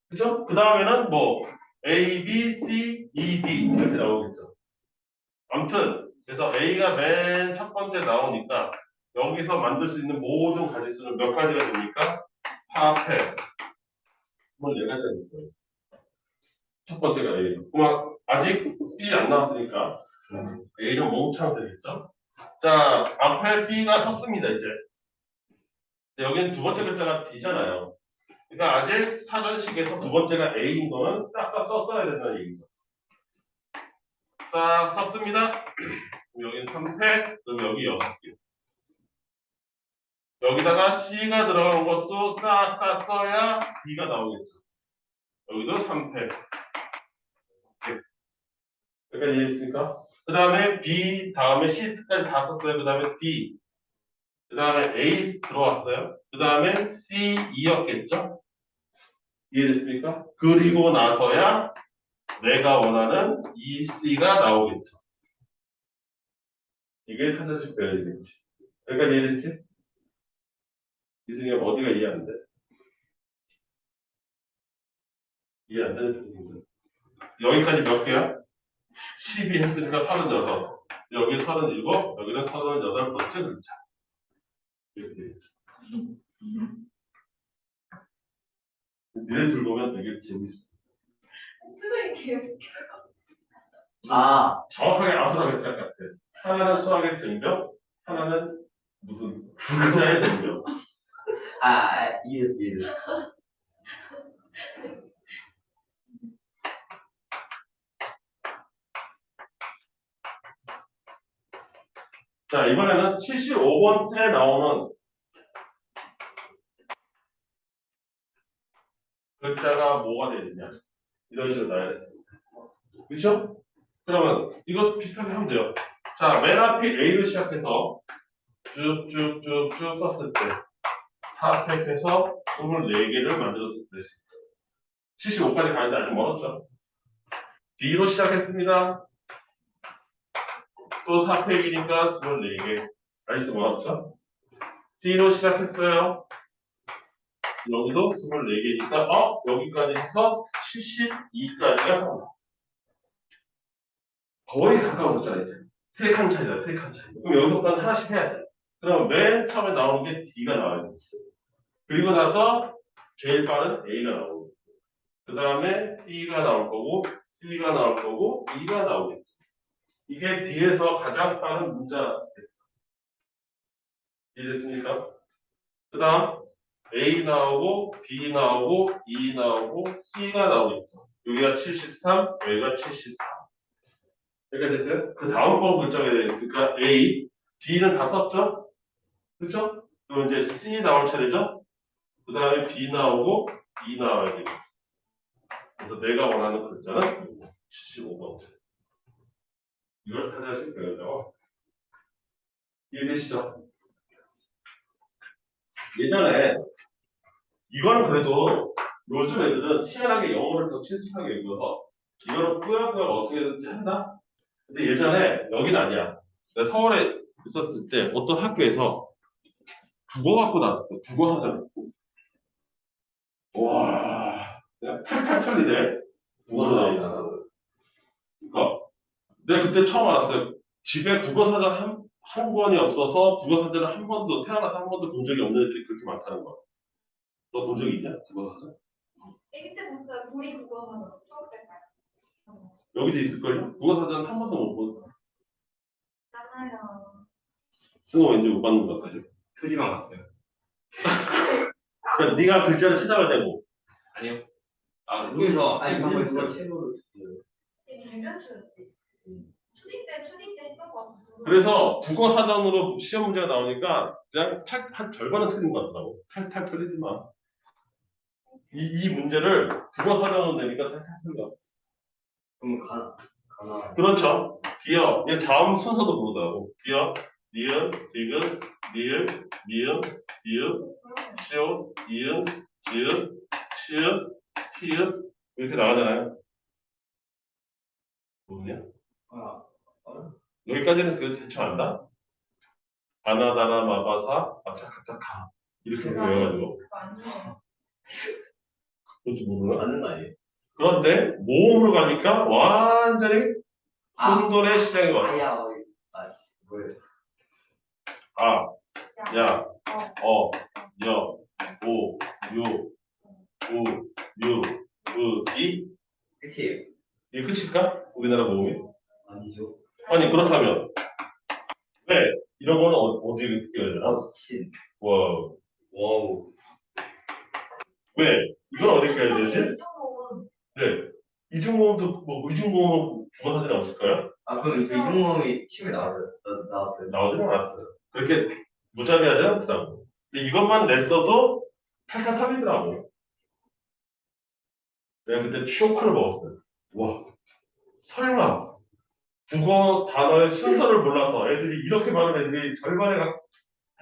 그죠? 그 다음에는 뭐 A, B, C, E, D 이렇게 나오겠죠. 아무튼 그래서 A가 맨 첫 번째 나오니까 여기서 만들 수 있는 모든 가지수는 몇 가지가 됩니까? 4패. 24가지가 될 거예요. 첫 번째가 A. 그럼 아직 B 안 나왔으니까 A는 몽창 되겠죠? 자, 앞에 B가 섰습니다, 이제. 여기는 두 번째 글자가 D잖아요. 그러니까 아직 사전식에서 두 번째가 A인 거는 싹 다 썼어야 된다는 얘기죠. 싹 썼습니다. 여기 3패, 그럼 여기 6개. 여기다가 C가 들어간 것도 싹 다 써야 D가 나오겠죠. 여기도 3패. 여기까지 이해했습니까? 그 다음에 B, 다음에 C까지 다 썼어요. 그 다음에 D, 그 다음에 A 들어왔어요. 그 다음에 C, E였겠죠? 이해됐습니까? 그리고 나서야 내가 원하는 E, C가 나오겠죠. 이게 사전식 배열이겠지. 여기까지 이해됐지? 이승이 어디가 이해 안 돼? 이해 안 되는 부분인데. 여기까지 몇 개야? 12 했으니까 36. 여기 37, 여기는 38번째 글자. 이렇게 돼 있죠. 니네 들보면 되게 재밌어. 표정이 개웃겨. 아, 정확하게 아수라 글자 같아. 하나는 수학의 전경, 하나는 무슨 글자의 전경. 이해됐어. 자, 이번에는 75번째 나오는 글자가 뭐가 되느냐. 이런 식으로 나야 됐습니다. 그렇죠? 그러면 이거 비슷하게 하면 돼요. 자, 맨 앞이 A로 시작해서 쭉쭉쭉쭉 썼을 때 합해서 24개를 만들어낼 수 있어요. 75까지 가는데 아직 멀었죠. B로 시작했습니다. 또 4팩이니까 24개. 아직도 멀었죠. C로 시작했어요. 여기도 24개니까 여기까지 해서 72까지가 나옵니다. 거의 가까워졌잖아요. 이제. 3칸 차이다. 3칸 차이. 그럼 여기서부터는 하나씩 해야 돼. 그럼 맨 처음에 나오는 게 D가 나와야 돼. 그리고 나서 제일 빠른 A가 나오고 그 다음에 B가 나올 거고 C가 나올 거고 E가 나오겠죠. 이게 D에서 가장 빠른 문자겠죠. 이해됐습니까? 그 다음 A 나오고 B 나오고 E 나오고 C가 나오겠죠. 여기가 73, 여기가 74. 여기가 됐어요? 그 다음 번 글자가 되니까 A, B는 다 썼죠? 그렇죠? 그럼 이제 C 나올 차례죠? 그 다음에 B 나오고 E 나와야 되고 그래서 내가 원하는 글자는 75번째. 이걸 사전식 배우죠. 이해되시죠? 예전에 이거는 그래도 요즘 애들은 희한하게 영어를 더 친숙하게 읽어서 이거를 꾸역꾸역 어떻게든지 한다? 근데 예전에 여긴 아니야. 내가 서울에 있었을 때 어떤 학교에서 국어 갖고 나왔어. 국어 하잖아. 와, 그냥 탈탈 털리네. 국어 나오니까. 그러니까 내가 그때 처음 알았어요. 집에 국어 사전 한 권이 없어서 국어 사전을 한 번도 태어나서 한 번도 본 적이 없는 애들이 그렇게 많다는 거야. 너 본 적 있냐? 국어 사전? 애기 때 봤어요. 우리 그거 하나. 초록색 말. 여기도 있을걸요? 국어 사전 한 번도 못 본. 많아요. 승호 왠지 못 받는 것 같아요. 표지만 봤어요. 그러니까 네가 글자를 찾아봐야 되고. 아니요. 아, 그래서 아니, 이제 그거 그거 책으로 유전추였지. 초딩 때 했던 거 같아. 그래서 국어 사전으로 시험 문제가 나오니까 그냥 한 절반은 틀린 것 같더라고. 탈탈 틀리지 마. 이 문제를 국어 사전으로 내니까 탈탈 틀려. 그럼 가나. 그렇죠. 기억. 이 다음 순서도 모르더라고. 기억, 니은, 디귿, 리을, 미음, 비읍, 시옷, 이응, 지읒, 시읒, 피읒 이렇게 나가잖아요. 뭐냐? 아, 여기까지는 그 대충 안다? 바나다나 마바사 아차카타카 이렇게 외워가지고 그거 아니에요. 그것도 모르나? 맞는 거 아니에요? 그런데 모음으로 가니까 완전히 혼돈의 시작이 와. 아야, 뭐예요? 아, 야, 야, 어, 여, 오, 유, 우, 유, 이 끝이에요. 이게 끝일까? 우리나라 모음이? 아니죠. 아니 그렇다면 왜 이런 거는 어디에 느껴야 되나? 친. 와우. 와우. 왜? 이건 어디 껴야 되지? 이쪽은 네. 이중모음도 뭐 이중모음은 국어 사전에 없을까요? 아, 그럼 이제 이중모음이 시험에 나왔어요? 나오지는 않았어요. 그렇게 무자비하지 않더라고. 근데 이것만 냈어도 탈탈 털리더라고. 내가 그때 쇼크를 먹었어요. 와, 설마 국어 단어의 순서를 몰라서 애들이 이렇게 많은 애들이 절반에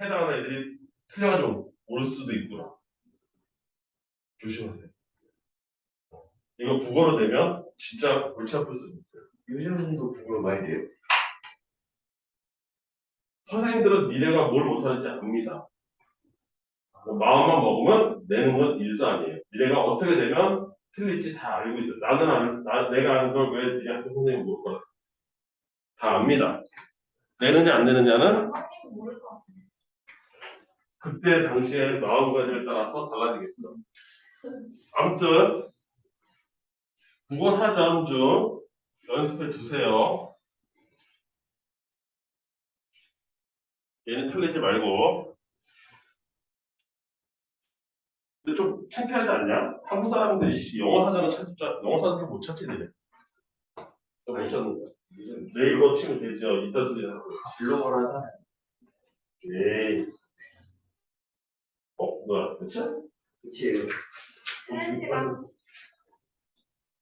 해당하는 애들이 틀려가지고 올 수도 있구나. 조심하세요. 이거 국어로 되면 진짜 골치 아플 수도 있어요. 요즘도 국어로 많이 돼요? 선생님들은 미래가 뭘 못하는지 압니다. 뭐 마음만 먹으면 내는 건 일도 아니에요. 미래가 어떻게 되면 틀릴지 다 알고 있어요. 내가 아는 걸 왜 니한테 선생님 못 거야. 다 압니다. 내느냐 안 내느냐는 선생님 모를 것 같아. 그때 당시의 마음가짐에 따라서 달라지겠죠. 아무튼 국어 사전 중 연습해 두세요. 얘는 틀리지 말고. 근데 좀 창피하지 않냐? 한국 사람들이 영어 사전은 영어 사전도 못 찾지 니네. 못 찾는 거야. 네이버 치면 되죠. 이따 소리 하고. 글로벌 하잖아요. 에이. 뭐야? 그치? 끝이에요. 쉬는 시간.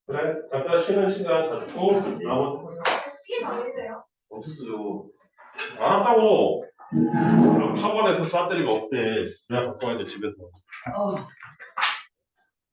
그래. 잠깐 쉬는 시간 갖고 나머지 시계는 왜 돼요? 어땠어요? 알았다고. 학원에서 배터리가 없대. 그냥 갖고 와야 돼 집에서. 아,